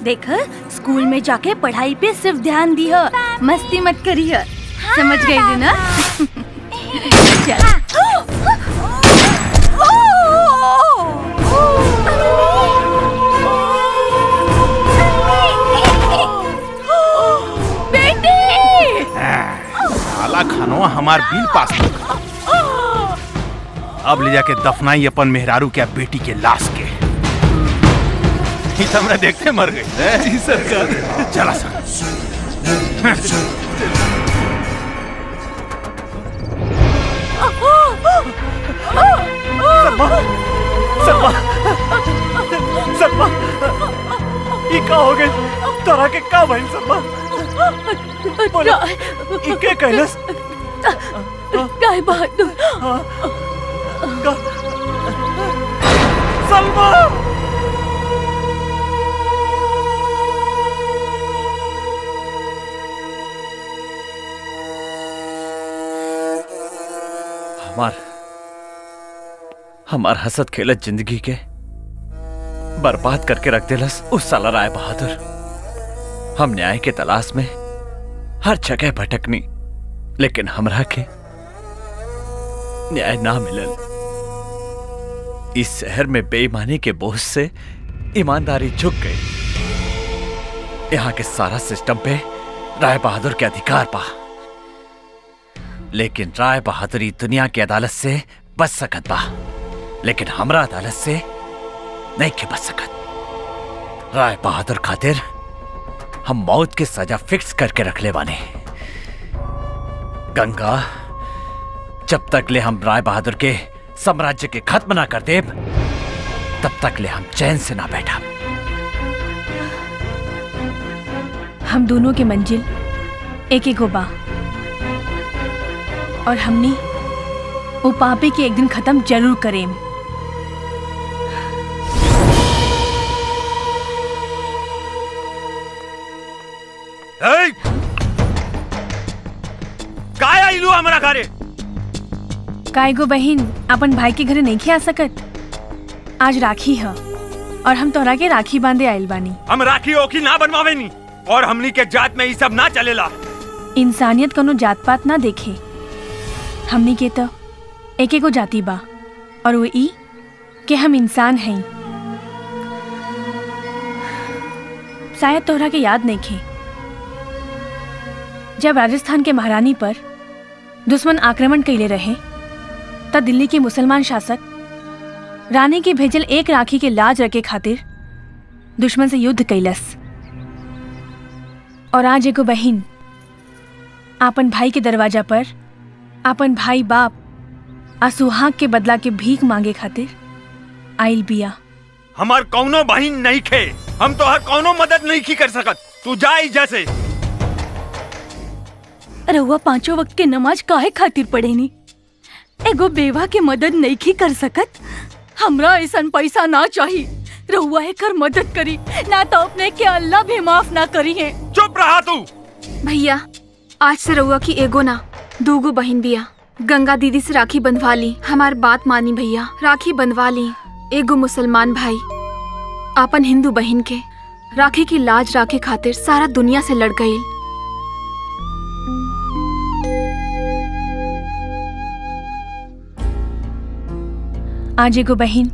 देख स्कूल में जाके पढ़ाई पे सिर्फ ध्यान दी है, मस्ती मत करी है। समझ गई थी ना? चल। साला खानवा हमार बिल पास कर। अब ले जाके दफनाई अपन मेहरारू के बेटी के लाश के। हमरा देखते मर गई। जी सरकार। चला सर। सलमा, सलमा, ये का हो गए? तोरा के का भइल सलमा? बोला, ये के कैलस? राय बहादुर। सलमा! हमार हसत खेलत जिंदगी के बर्बाद करके रख दिलस उस साला राय बहादुर। हम न्याय के तलाश में हर जगह भटकनी, लेकिन हमरा के न्याय ना मिलल। इस शहर में बेईमानी के बोझ से ईमानदारी झुक गई। यहाँ के सारा सिस्टम पे राय बहादुर के अधिकार पा, लेकिन राय बहादुरी दुनिया की अदालत से बच सकत बा, लेकिन हमरा अदालत से नहीं के बच सकत। राय बहादुर खातिर हम मौत की सजा फिक्स करके रख ले बाने। गंगा, जब तक ले हम राय बहादुर के साम्राज्य के खत्म ना कर देब, तब तक ले हम चैन से ना बैठा। हम दोनों के मंजिल एक एक बा, और हमनी वो पापी के एक दिन खत्म जरूर करें। काय आइलू हमरा घरे? काय गो बहन अपन भाई के घरे नहीं आ सकत। आज राखी है और हम तोरा के राखी बांधे आइल बानी। हम राखी ओखी ना बनवावे नी, और हमनी के जात में ये सब ना चलेला। इंसानियत कोनो जात पात ना देखे। हमनी के तो एक एगो जाति बा, और वो ई कि हम इंसान हैं। शायद तोहरा के याद नहीं खे, जब राजस्थान के महारानी पर दुश्मन आक्रमण कैले रहे, तब दिल्ली के मुसलमान शासक रानी के भेजल एक राखी के लाज रखे खातिर दुश्मन से युद्ध कैलस। और आज एगो बहिन आपन भाई के दरवाजा पर आपन भाई बाप आ सुहाग के बदला के भीख मांगे खातिर आइल बिया। हमार कौनो बहिन नहीं खे, हम तो हर कौनो मदद नहीं की कर सकत। तू जा जैसे। रहुआ पांचों वक्त के नमाज काहे खातिर पढ़ेनी? एगो बेवा के मदद नहीं की कर सकत? हमरा ऐसन पैसा ना चाहिए। रहुआ एकर मदद करी, ना तो अपने के अल्लाह भी माफ ना करी है। चुप रहा तू। भैया, आज से रहुआ की एगो ना दूगो बहन बिया। गंगा दीदी से राखी बंधवा ली। हमार बात मानी भैया, राखी बंधवा ली। एगो मुसलमान भाई आपन हिंदू बहन के राखी की लाज राखे खातिर सारा दुनिया से लड़ गई। आज एगो बहिन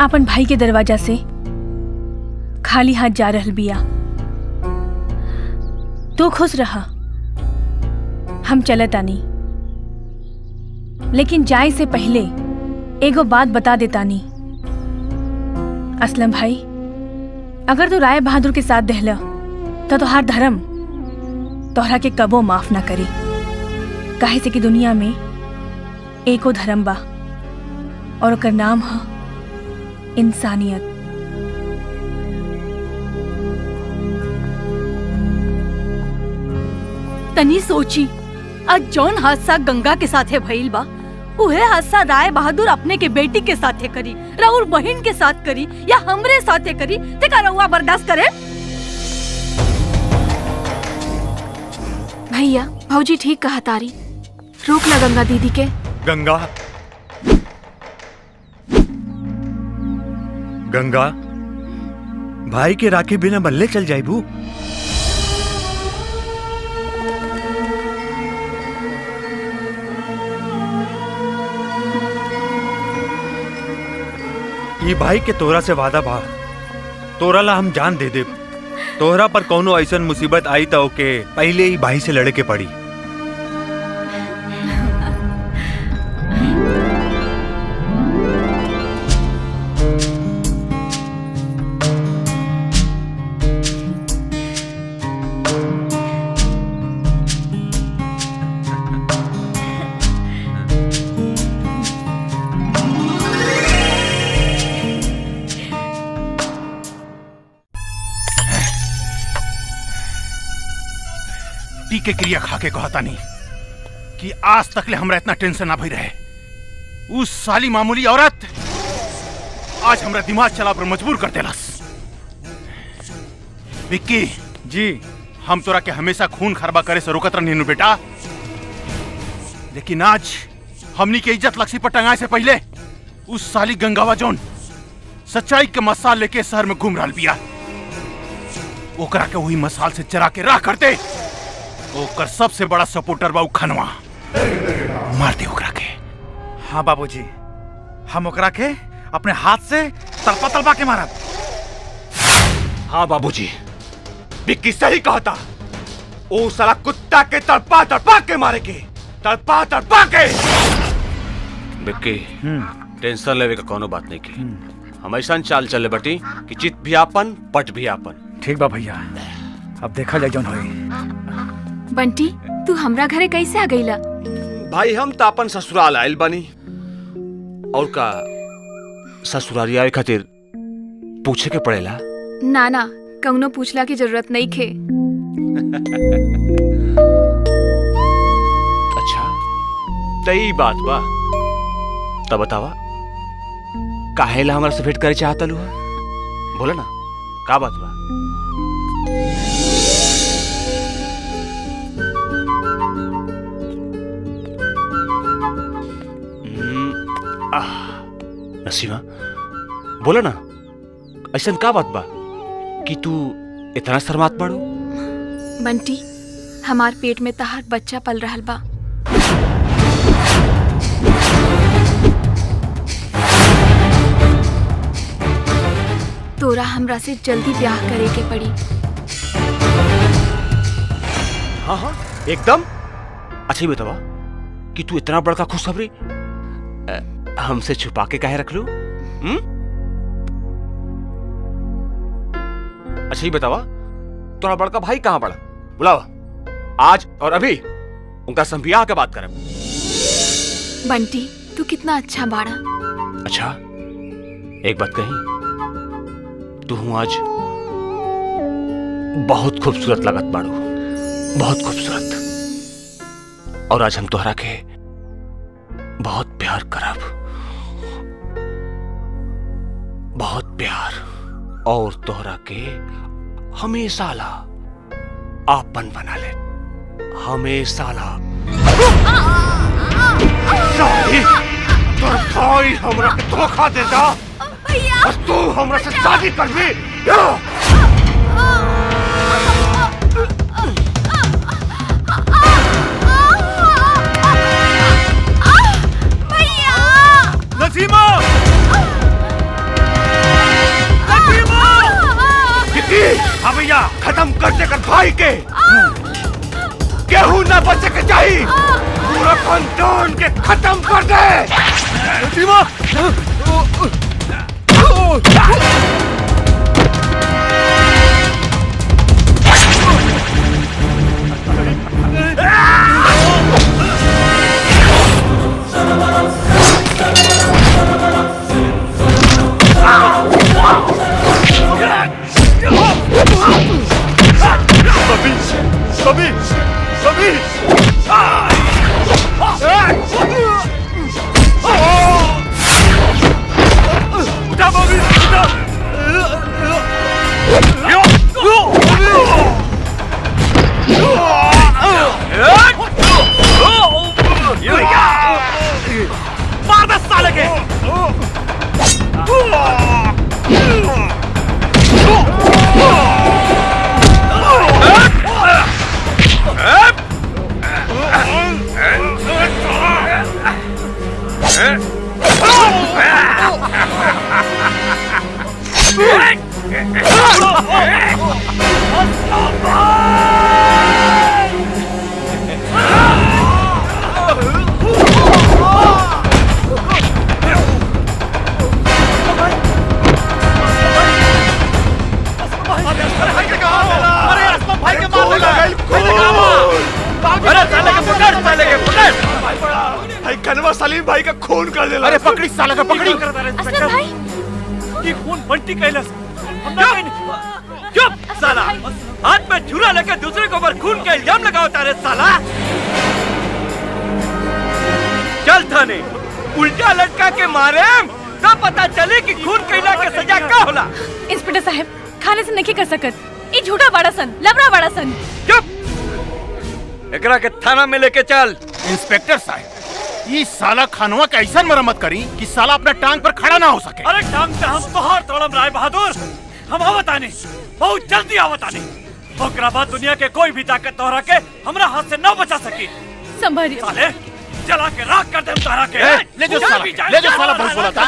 अपन भाई के दरवाजा से खाली हाथ जा रहल बिया। तू खुश रहा, हम चलत आनी। लेकिन जाए से पहले एगो बात बता देतानी। असलम भाई, अगर तू राय बहादुर के साथ दहला तो तोहार धर्म तोहरा के कबो माफ ना करी। काहे से कि दुनिया में एको धर्म बा, और ओकर नाम है इंसानियत। तनी सोची, आज जौन हादसा गंगा के साथे भइल बा, उहे हादसा राय बहादुर अपने के बेटी के साथे करी, राउर बहन के साथ करी, या हमरे साथे करी, ते का रउआ बर्दाश्त करे? भैया, भौजी ठीक कहा तारी। रोक ला गंगा दीदी के। गंगा, गंगा, भाई के राखी बिना बल्ले चल जाइबू। ई भाई के तोरा से वादा बा, तोरा ला हम जान दे देब। तोहरा पर कौनो ऐसन मुसीबत आई तो ओके पहले ही भाई से लड़े के पड़ी। के क्रिया खा के कहता नहीं कि आज तक ले हमरा इतना टेंशन ना भई रहे। उस साली मामूली औरत आज हमरा दिमाग चला पर मजबूर कर देलस। विक्की जी, हम तोरा के हमेशा खून खराबा करे से रोकत रहनी बेटा, लेकिन आज हमनी के इज्जत लक्ष्मी पर टंगाए से पहले उस साली गंगावा जोन सच्चाई के मसाल लेके शहर में घूम रहा बिया, ओकरा के वही मसाल से चरा के राह करते। ओकर सबसे बड़ा सपोर्टर बा खनवा, मार दे ओकरा के। हाँ बाबूजी, हम ओकरा के अपने हाथ से तलपा तलपा के मारब। हाँ बाबूजी, विक्की सही कहता। ओ साला कुत्ता के तड़पा तड़पा के मारे के, तड़पा तड़पा के। विक्की, टेंशन लेवे का कोनो बात नहीं की। हम ऐसा चाल चले बटी कि चित भी आपन पट भी आपन। ठीक बा भैया, अब देखा जाए जौन होई। बंटी, तू हमरा घरे कैसे आ गईला? भाई हम तो अपन ससुराल आयल बानी, और का ससुरारी आए खातिर पूछे के पड़ेला? ना ना, कौनो पूछला की जरूरत नहीं खे। अच्छा, तई बात बा। तब बतावा, काहेला हमरा से भेंट करे चाहता लू? बोला ना, का बात बा? नसीमा, बोला ना, ऐसा का बात बा कि तू इतना शर्मात पड़ो? बंटी, हमार पेट में तहार बच्चा पल रहल बा। तोरा हमरा से जल्दी ब्याह करे के पड़ी। हाँ हाँ एकदम। अच्छा ही बतावा कि तू इतना बड़का खुशखबरी हमसे छुपा के काहे रख लू? अच्छा ही बतावा, तुम्हारा बड़का भाई कहाँ पड़ा? बुलावा आज और अभी, उनका संब्याह के बात करें। बंटी, तू कितना अच्छा बाड़ा। अच्छा, एक बात कही, तू हूँ आज बहुत खूबसूरत लागत बाड़ू, बहुत खूबसूरत। और आज हम तोहरा के बहुत प्यार करब, बहुत प्यार, और तोहरा के हमेशा ला आपन बना ले, हमेशा ला। तोर भाई हमरा के धोखा देता, और तू हमरा से शादी करबी? नसीमा! हाँ भैया, खत्म कर दे कर भाई के। केहू ना बचे के चाहिए, पूरा खानदान के खत्म कर दे। नसीमा! कनवा सलीम भाई का खून कर दे। अरे पकड़ी साला का पकड़ी। असलम भाई ये खून बंटी कैलाश चुप साला, हाथ में छुरा लेकर दूसरे के ऊपर खून का इल्जाम लगाओ तारे साला। चल थाने उल्टा लटका के मारे तब पता चले कि खून कैला के सजा का होला। इंस्पेक्टर साहब खाने से नहीं कर सकत, ये झूठा बड़ा सन, लबड़ा बड़ा सन। चुप, एकरा के थाना में लेके चल। इंस्पेक्टर साहब ये साला खानवा का ऐसा मरम्मत करी कि साला अपना टांग पर खड़ा ना हो सके। अरे टांग से हम तोहार तोड़म राय बहादुर, हम आवत आने, बहुत जल्दी आवत आने। ओकरा बाद दुनिया के कोई भी ताकत तोहरा के हमरा हाथ से न बचा सकी। संभालिए साले, जला के राख कर दे तोहरा के। ले जो साला बहुत बोला था।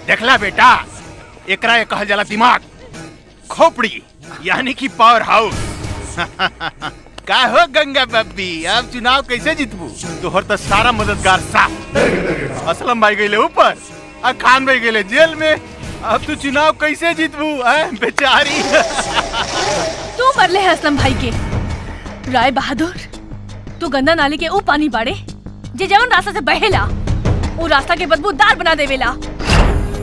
देखला बेटा, एकरा ये कहल जाला दिमाग, खोपड़ी यानी कि पावर हाउस। का हो गंगा बब्बी, अब चुनाव कैसे जीतबू? तोहर तो सारा मददगार साथ असलम भाई गए ऊपर और खान भाई गए जेल में। अब तू चुनाव कैसे जीतबू बेचारी? तू मरले है असलम भाई के। राय बहादुर तू गंदा नाली के ऊ पानी बाड़े जे जवन रास्ता से बहेला वो रास्ता के बदबूदार बना देवेला।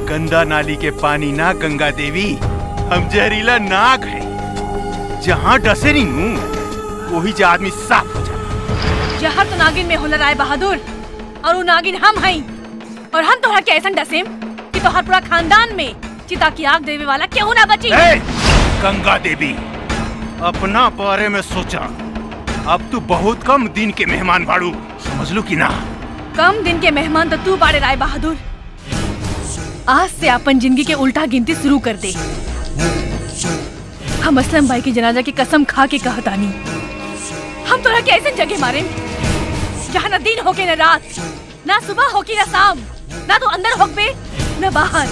गंदा नाली के पानी ना गंगा देवी, हम जहरीला नाग है, जहाँ डसे नहीं हूँ वही जा आदमी साफ हो जाए। जहर तो नागिन में होला राय बहादुर, और वो नागिन हम हई, और हम तोहरा के ऐसन डसेम कि तोहर पूरा खानदान में चिता की आग देवे वाला केहू ना बची। गंगा देवी अपना बारे में सोचा, अब तू बहुत कम दिन के मेहमान बाड़ू, समझ लो कि ना? कम दिन के मेहमान तो तू बाड़े राय बहादुर। आज से अपन जिंदगी के उल्टा गिनती शुरू कर दे। हम असलम भाई की जनाजा की कसम खा के कहतानी, हम तोरा के ऐसे जगह मारे जहाँ न दिन होके न रात, ना सुबह होकी न शाम, ना तो अंदर होके न बाहर,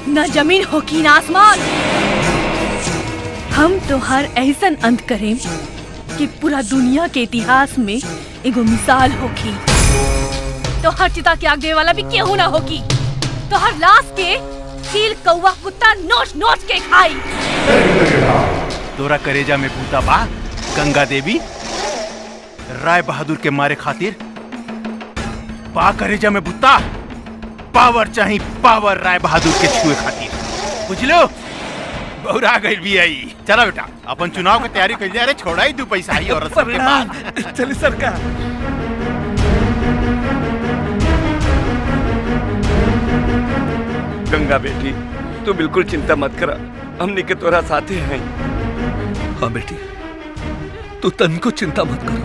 न जमीन होकी न आसमान। हम तोहार ऐसन अंत करें कि पूरा दुनिया के इतिहास में एगो मिसाल होगी। तोहार चिता की आग देवे वाला भी केहू ना होगी। तोहार लाश के चील कौवा कुत्ता नोच नोच के खाई। तोरा करेजा में भूता बा गंगा देवी, राय बहादुर के मारे खातिर बा करेजा में भूता। पावर चाहिए पावर राय बहादुर के छुए खातिर, बुझलो? बहुरा गई भी आई। चला बेटा अपन चुनाव की तैयारी कर लिया। अरे छोड़ा ही 2 पैसा आई औरत सब के पास। चलिए सरकार। गंगा बेटी तू बिल्कुल चिंता मत करा, हमने के तोरा साथे हैं। हाँ बेटी, तू तन को चिंता मत कर,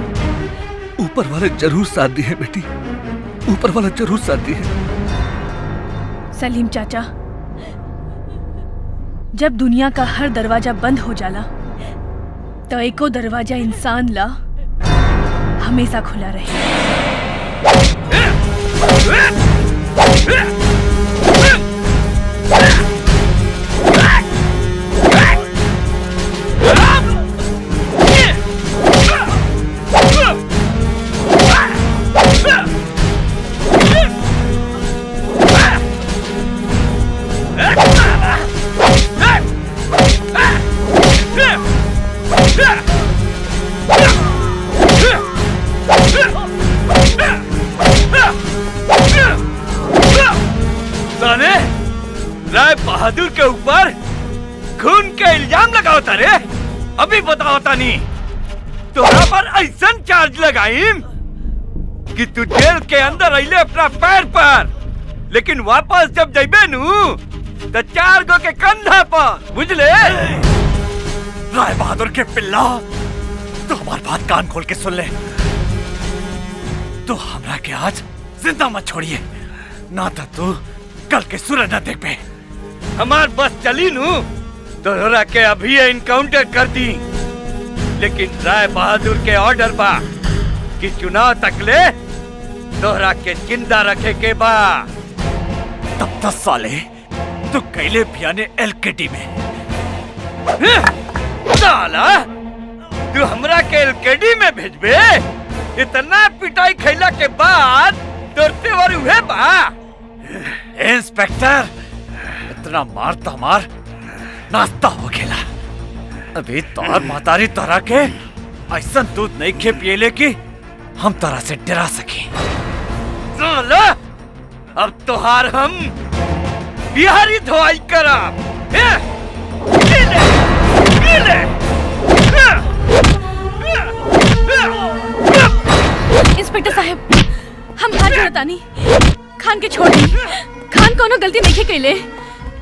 ऊपर वाले जरूर साथ दी है बेटी, ऊपर वाला जरूर साथ दी है। सलीम चाचा, जब दुनिया का हर दरवाजा बंद हो जाला तो एको दरवाजा इंसान ला हमेशा खुला रहे। राय बहादुर के ऊपर खून का इल्जाम लगाओ तारे। अभी बताओ तानी तोरा पर ऐसा चार्ज लगाईम कि तू जेल के अंदर अइले अपना पैर पर, लेकिन वापस जब जइबे नु तो 4 गो के कंधा पर, बुझले? राय बहादुर के पिल्ला, तो हमारी बात कान खोल के सुन ले। तो हमरा के आज जिंदा मत छोड़िए, ना तो तू कल के सूरज न देख पे। हमार बस चली नू तोहरा के अभी इनकाउंटर कर दी। लेकिन राय बहादुर के ऑर्डर बा कि चुनाव तकले तोहरा के जिंदा रखे के बा। तब तक साले तू कैले भियाने एलकेडी में साला तू हमरा के एलकेडी में भेजबे। इतना पिटाई खैला के बाद तोरते वर हुए बा। इंस्पेक्टर इतना मारता मार नाश्ता हो खेला। अभी तोहर मातारी तोरा के ऐसा दूध नहीं खे पियले कि हम तोरा से डरा सके। साला अब तोहार हम बिहारी धोआई करब। इंस्पेक्टर साहब हम हाथ जोड़तानी, खान के छोड़ दी। खान कोनो गलती नहीं कैले।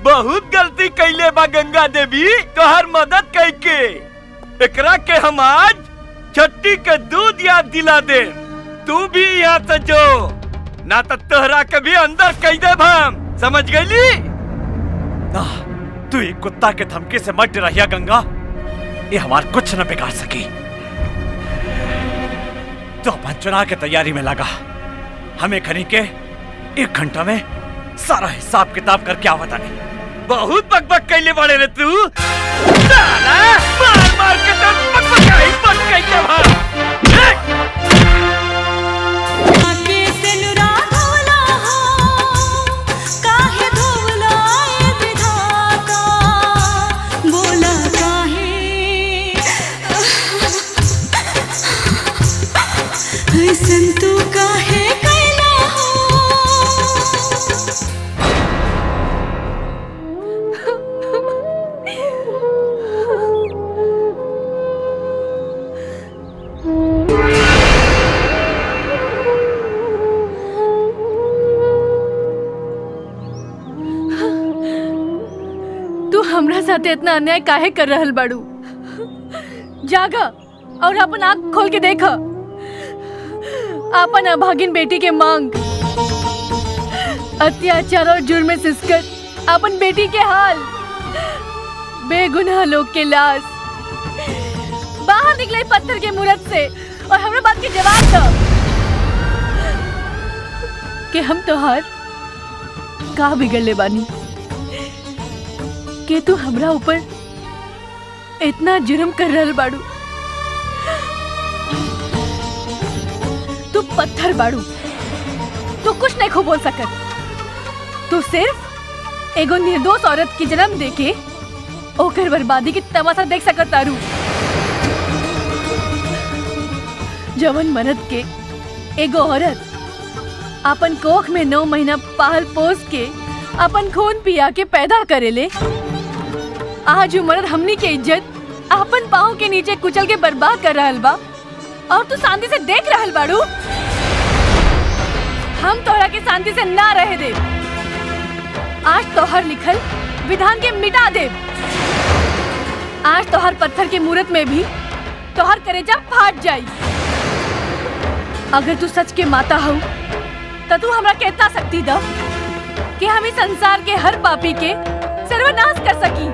बहुत गलती कैले बा गंगा देवी तोहर मदद कैके। एकरा के हम आज छट्टी के दूध याद दिला दे। तू भी यहाँ से जो ना तो तोहरा के भी अंदर कह दे हम। समझ गईली ना? तू एक कुत्ता के धमकी से मत डरिया गंगा। ये हमार कुछ न बिगाड़ सकी। तो अपन चुनाव के तैयारी में लगा। हमें खनी के 1 घंटा में सारा हिसाब किताब करके आवता नहीं। बहुत बकबक कैले बड़े रे तू। साला मार मार के तो बकबकाई बन गई के भाई। तू काहे कैला तू हमरा साथे इतना अन्याय काहे कर रहल बाड़ू? जागा और अपन आँख खोल के देखा। अपन अभागिन बेटी के मांग, अत्याचार और जुर्म में सिसकर अपन बेटी के हाल, बेगुनाह लोग के लाश बाहर निकले पत्थर के मूरत से। और हमरा बात के जवाब दो कि हम तोहार का बिगड़ले बानी कि तू हमरा ऊपर इतना जुर्म कर रहल बाड़ू। तू पत्थर बाड़ू, तू कुछ नहीं खो बोल सकत। तू सिर्फ एगो निर्दोष औरत की जन्म देके ओकर बर्बादी की तमाशा देख सकत तारू। जवन मर्द के एगो औरत अपन कोख में 9 महीना पाल पोस के अपन खून पिया के पैदा करेले, आज वो मर्द हमनी के इज्जत अपन पाँव के नीचे कुचल के बर्बाद कर रहल बा और तू शांति से देख रहल बाड़ू। हम तोहरा के शांति से ना रहे दे। आज तोहर लिखल विधान के मिटा दे। आज तोहर पत्थर के मूरत में भी तोहर कलेजा फाट जाई। अगर तू सच के माता हो तो तू हमरा कहता सकती दा कि हम इस संसार के हर पापी के सर्वनाश कर सकी।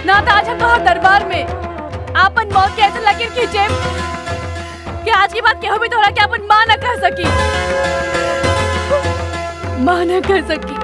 ना तो आज हम तोहर दरबार में आपन मौत के ऐसे लकीर खींचे कि आज की बात केहू भी तोहरा के अपन मां न कर सकी, मां न कर सकी।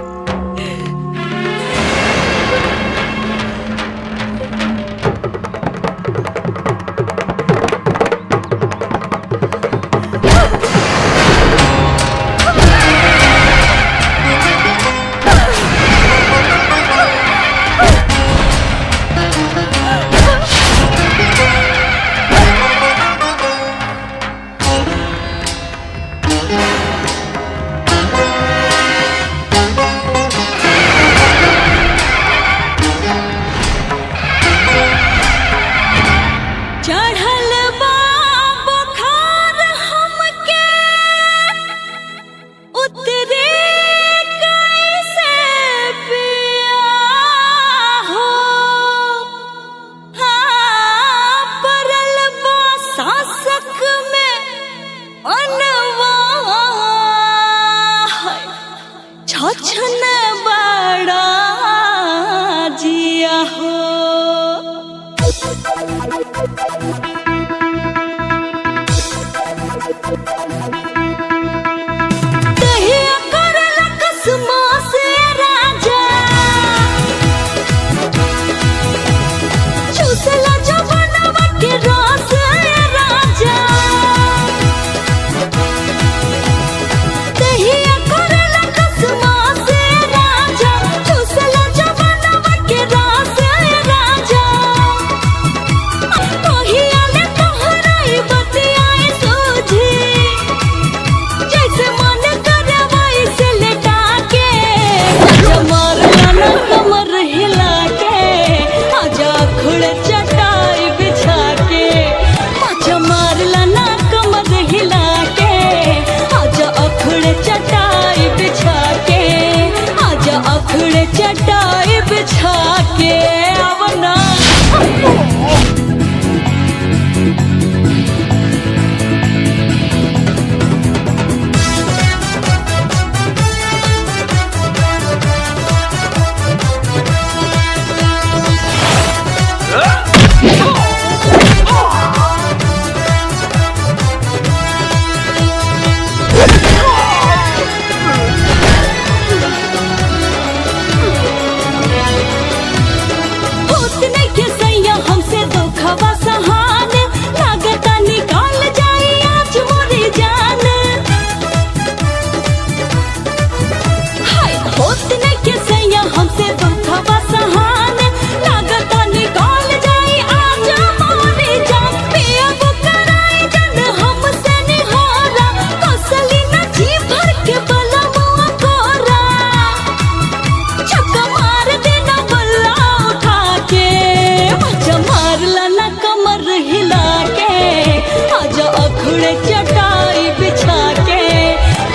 अखड़े चटाई बिछा के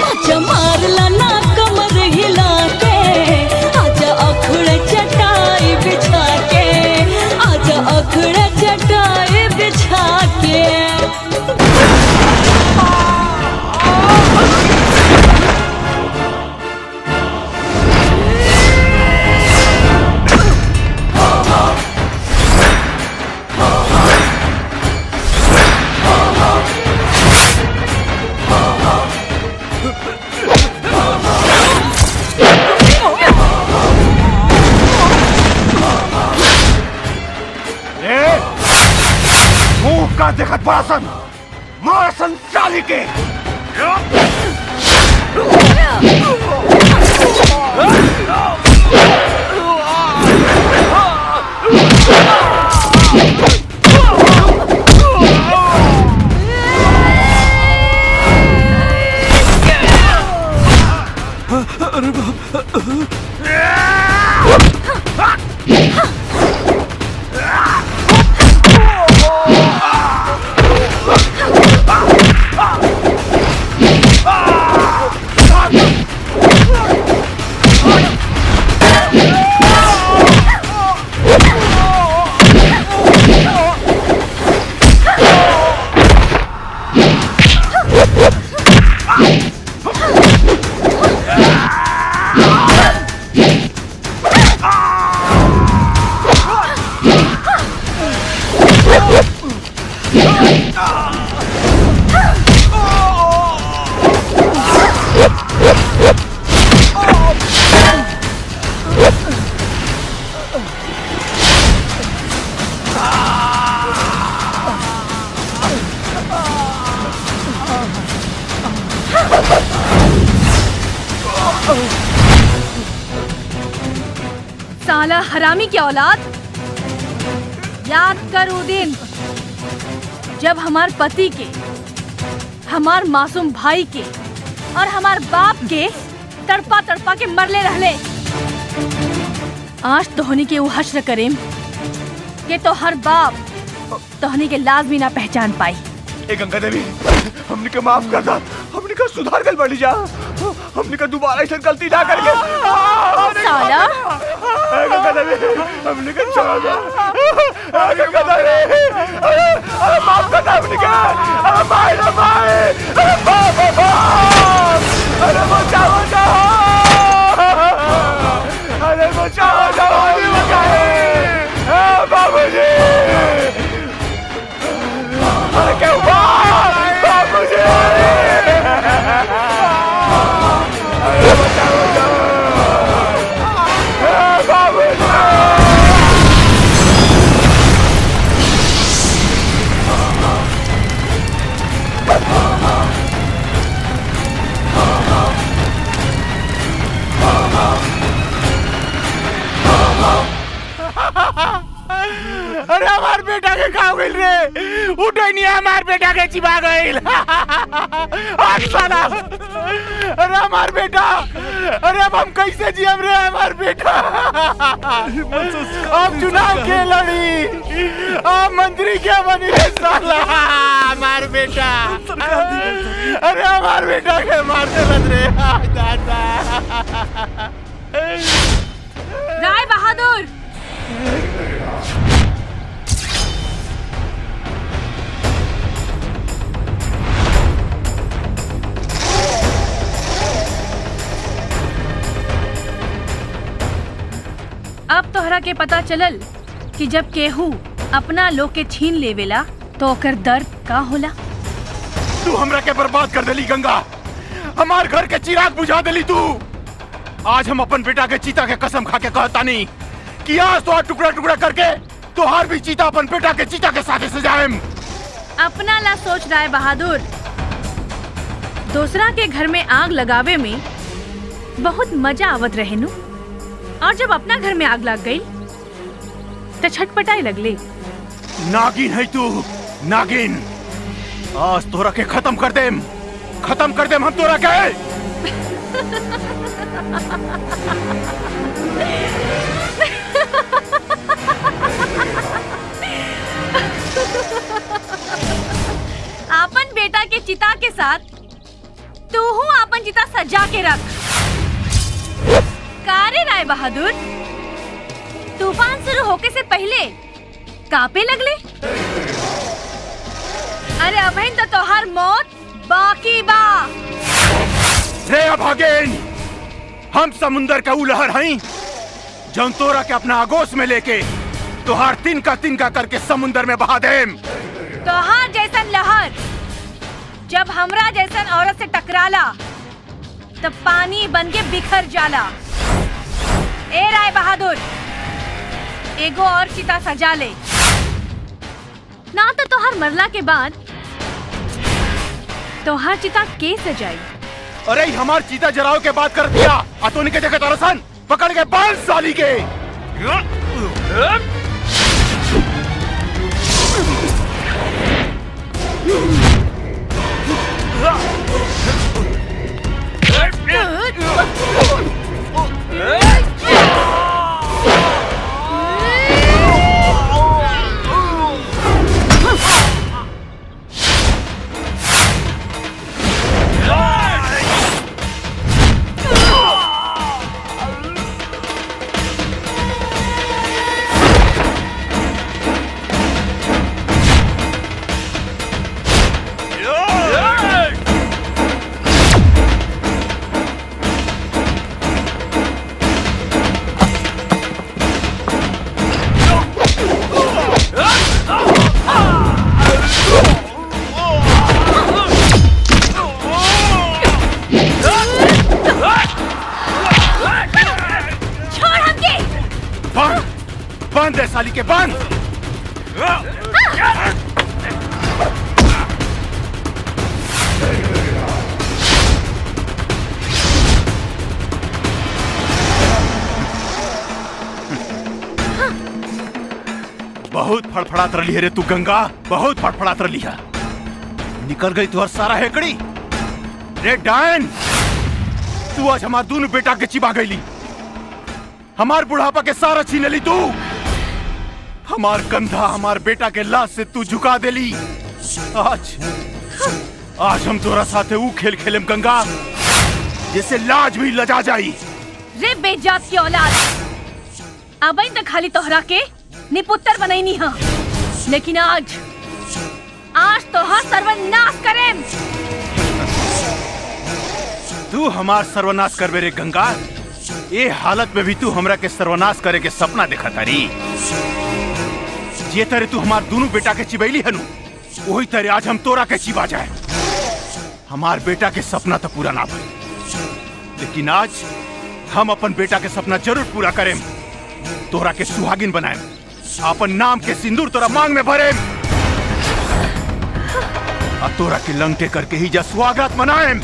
मजा मारला ना कमर हिला के आजा अखड़े चटाई बिछा के आजा अखड़े चटाई बिछा के मुंह का देखत बड़ासन मारसन चाली के अरे बाप साला हरामी की औलाद, याद कर वो दिन जब हमार पति के, हमार मासूम भाई के और हमार बाप के तड़पा तड़पा के मरले रहले। आज तोहनी के वो हश्र करेम के तो हर बाप तोहनी के लाज भी ना पहचान पाई। ए गंगा देवी, हमने के माफ कर दा, हमने का सुधार कर बड़ी जा, हमने का दोबारा ऐसा गलती ना करके। साला ए गंगा देवी, हमने का छोड़ दो। ए गंगा देवी, अरे माफ कर दा हमने का, अरे माय ना माय, अरे बाप, अरे बचाओ बचाओ, अरे बचाओ बचाओ, अरे बचाओ, बाबूजी, अरे क्या हुआ बाबूजी, अरे बचाओ बचाओ, बाबूजी। अरे हमार बेटा के खा गइल रे, उठै नहीं हमार बेटा के चिबा गइल। साला, अरे हमार बेटा, अरे अब हम कैसे जियम रे हमार बेटा। अब चुनाव के लड़ी, अब मंत्री क्या बनी रे साला हमार बेटा। अरे हमार बेटा के मार देलत रे दादा। राय बहादुर, अब तोहरा के पता चलल कि जब केहू अपना लोग के छीन लेवेला तो ओकर दर्द का होला। तू हमरा के बर्बाद कर देली गंगा, हमार घर के चिराग बुझा देली तू। आज हम अपन बेटा के चीता के कसम खा के कहता नहीं कि आज तो टुकड़ा टुकड़ा करके तोहार भी चीता अपन बेटा के चीता के साथ सजाएम। अपना ला सोच रहा है बहादुर, दूसरा के घर में आग लगावे में बहुत मजा आवत रहे नु, और जब अपना घर में आग लग गई तो छटपटाई लगले। नागिन है तू, नागिन। आज तोरा के खत्म कर देम हम तोरा के। आपन बेटा के चिता के साथ तू हूँ अपन चिता सजा के रख। कारे राय बहादुर, तूफान शुरू होके से पहले कांपे लगले? अरे अभी तो तोहार मौत बाकी बा। रे अभागेन, हम समुंदर का उलहर हई जौन तोरा के अपना आगोश में लेके तोहार तिनका करके समुंदर में बहा देम। तोहार जैसन लहर जब हमरा जैसन औरत से टकराला तब पानी बन के बिखर जाला। ए राय बहादुर, एगो और चिता सजा ले, ना तो तोहार मरला के बाद तोहार चिता के सजाई? अरे हमार चीता जराव के बात कर दिया, अतोनी के जगह तरसन पकड़ के बांध साली के। बांध दे साली के, बांध। बहुत फड़फड़ात रही है रे तू गंगा, बहुत फड़फड़ात रही है। निकल गई तुहर सारा हेकड़ी। रे डायन, तू आज हमार दोनों बेटा के चिबा गईली, हमार बुढ़ापा के सारा छीन ली तू। हमार कंधा हमार बेटा के लाश से तू झुका देली। आज हम तोरा साथे ऊ खेल खेलेम गंगा जैसे लाज भी लजा जाई। रे बेजात की औलाद, अबई तक खाली तोहरा के निपुत्तर बनैनी हा, लेकिन आज तोहर सर्वनाश करेम। तू हमार सर्वनाश करबे रे गंगा? ये हालत में भी तू हमरा के सर्वनाश करे के सपना देखा तारी। जे तरह तू हमार दोनों बेटा के चिबैली हनु, वही तरह आज हम तोरा के चिबा जाए। हमार बेटा के सपना तो पूरा ना भइल, लेकिन आज हम अपन बेटा के सपना जरूर पूरा करेम। तोरा के सुहागिन बनाएम, अपन नाम के सिंदूर तोरा मांग में भरेम, और तोरा के लंके करके ही जा स्वागत मनाएम।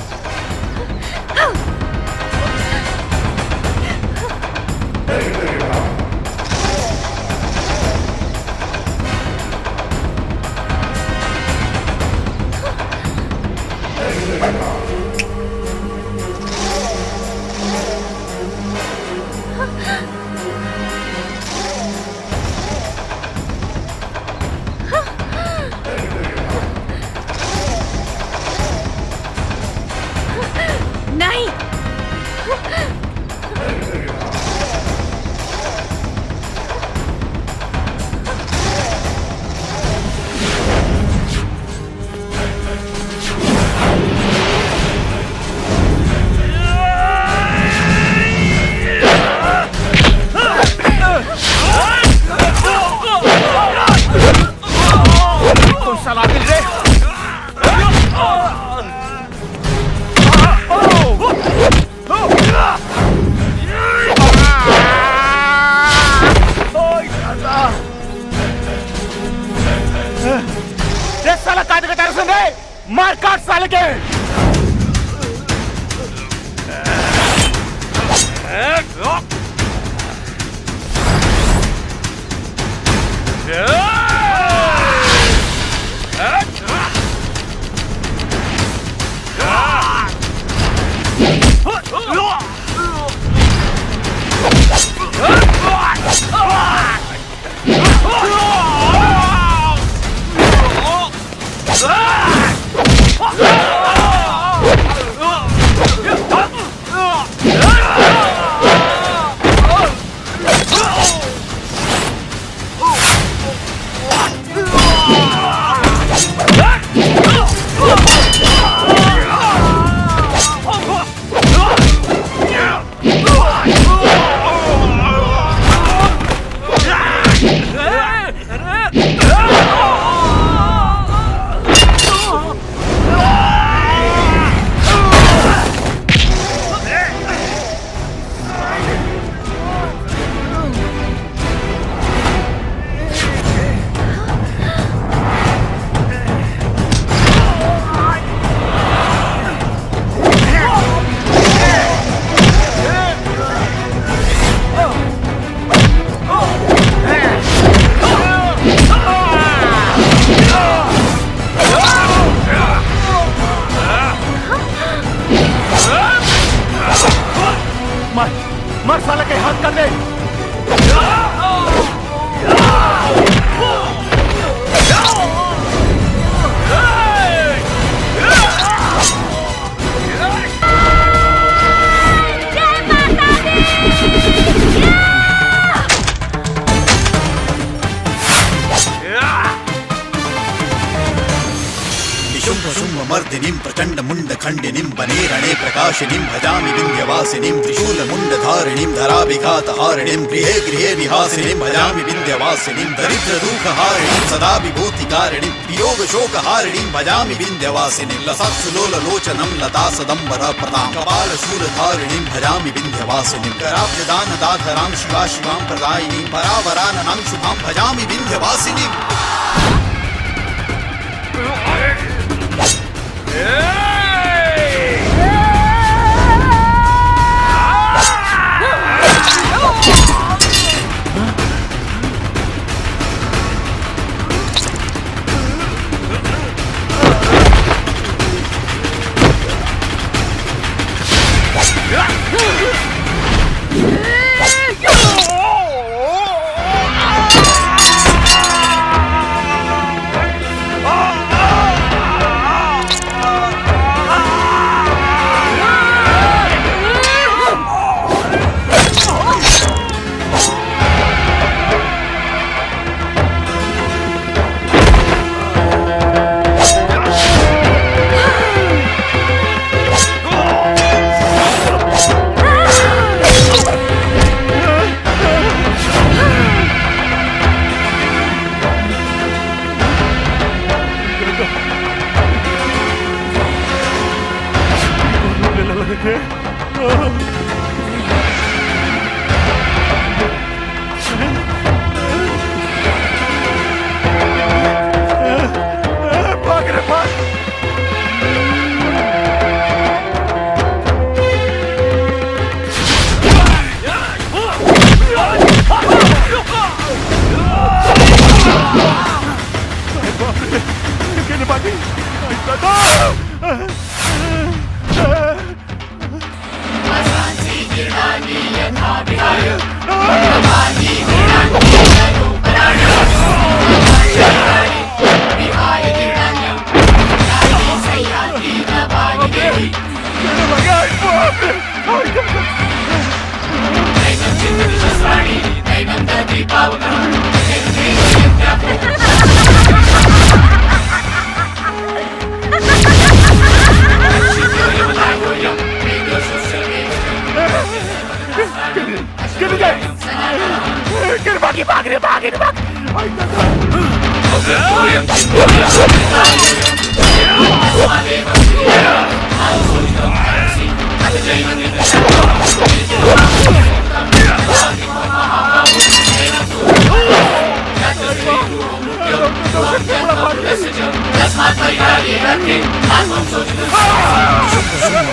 नहीं, मार काट साले के। मर साला के हाथ कर दे। मर्दिनीं प्रचंड मुंड खंडिनीं वने रणे प्रकाशिनीं भजामि विंध्यवासिनीं त्रिशूल मुंड धारिणीं धराभिघात हारिणीं गृहे गृहे निहासिनीं भजामि विंध्यवासिनीं दरिद्र दुख हारिणीं सदा विभूति कारिणीं वियोग शोक हारिणीं भजामि विंध्यवासिनीं लसत्सुलोल लोचनं लता सदंबर प्रदां कपाल शूल धारिणीं भजामि विंध्यवासिनीं कराब्ज दान दाधरां शिवा शिवां प्रदायिनीं परावराननां शुभां भजामि विंध्यवासिनीं।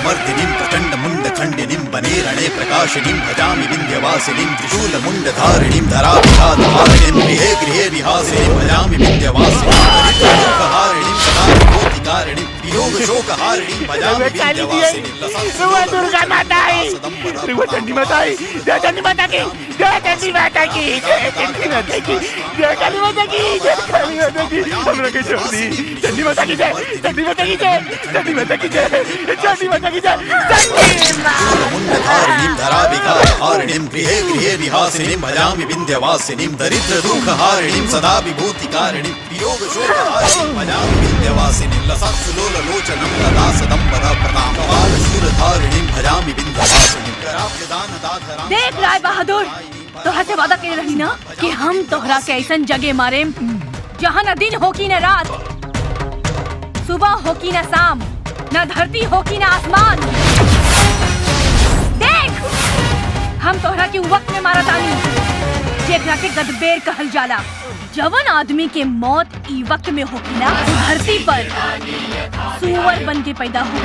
मर्दिनीं प्रचंड मुंड खंडिनीं वने रणे प्रकाशिनीं भजामि विंध्यवासिनीं त्रिशूल मुंड धारिणीं धराभिघात हारिणीं गृहे गृहे निहासिनीं भजामि विंध्यवासिनीं दरिद्र दुख हारिणीं सदा विभूति कारिणीं वियोग शोक शोकहारिणीं भजामि विंध्यवासिनीं रुआ दुर्गा माता आई, रुआ चंडी माता आई, जय चंडी माता की, जय चंडी माता की, जय चंडी माता की, जय काली माता की, जय काली माता की, हमरा के छोड़ दी, चंडी माता की जय, चंडी माता की जय, चंडी माता की जय, चंडी माता की जय, मुंडधारिणीं धराविकारहारिणीं गृहे गृहे निहासिनीं भजामि विंध्यवासिनीं दरिद्रदुःखहारिणीं सदा विभूतिकारिणीं वियोग शोकहारिणीं भजामि विंध्यवासिनीं लसत्सुलोललोचनं लता सदम्बरा प्रतापवालशूलधारिणीं भजामि विंध्यवासिनीं कराभ्यदानदाधरां। देख राय बहादुर, तोहरा से वादा करे रही ना कि हम तोहरा के ऐसन जगह मारे जहाँ न दिन हो की न रात, सुबह हो की न शाम, न धरती हो की न आसमान। देख हम तोहरा के वक्त में मारा तानी जेकरा के गदबेर कहल जाला। जवन आदमी के मौत ई वक्त में होकिला धरती पर सुअर बन के पैदा हो।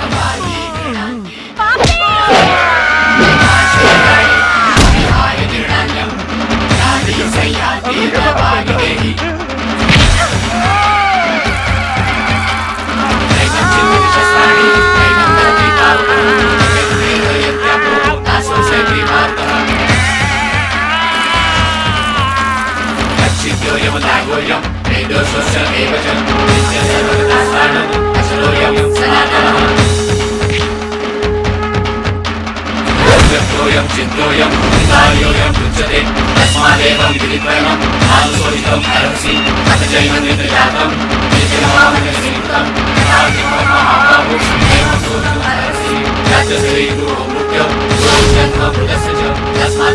That's my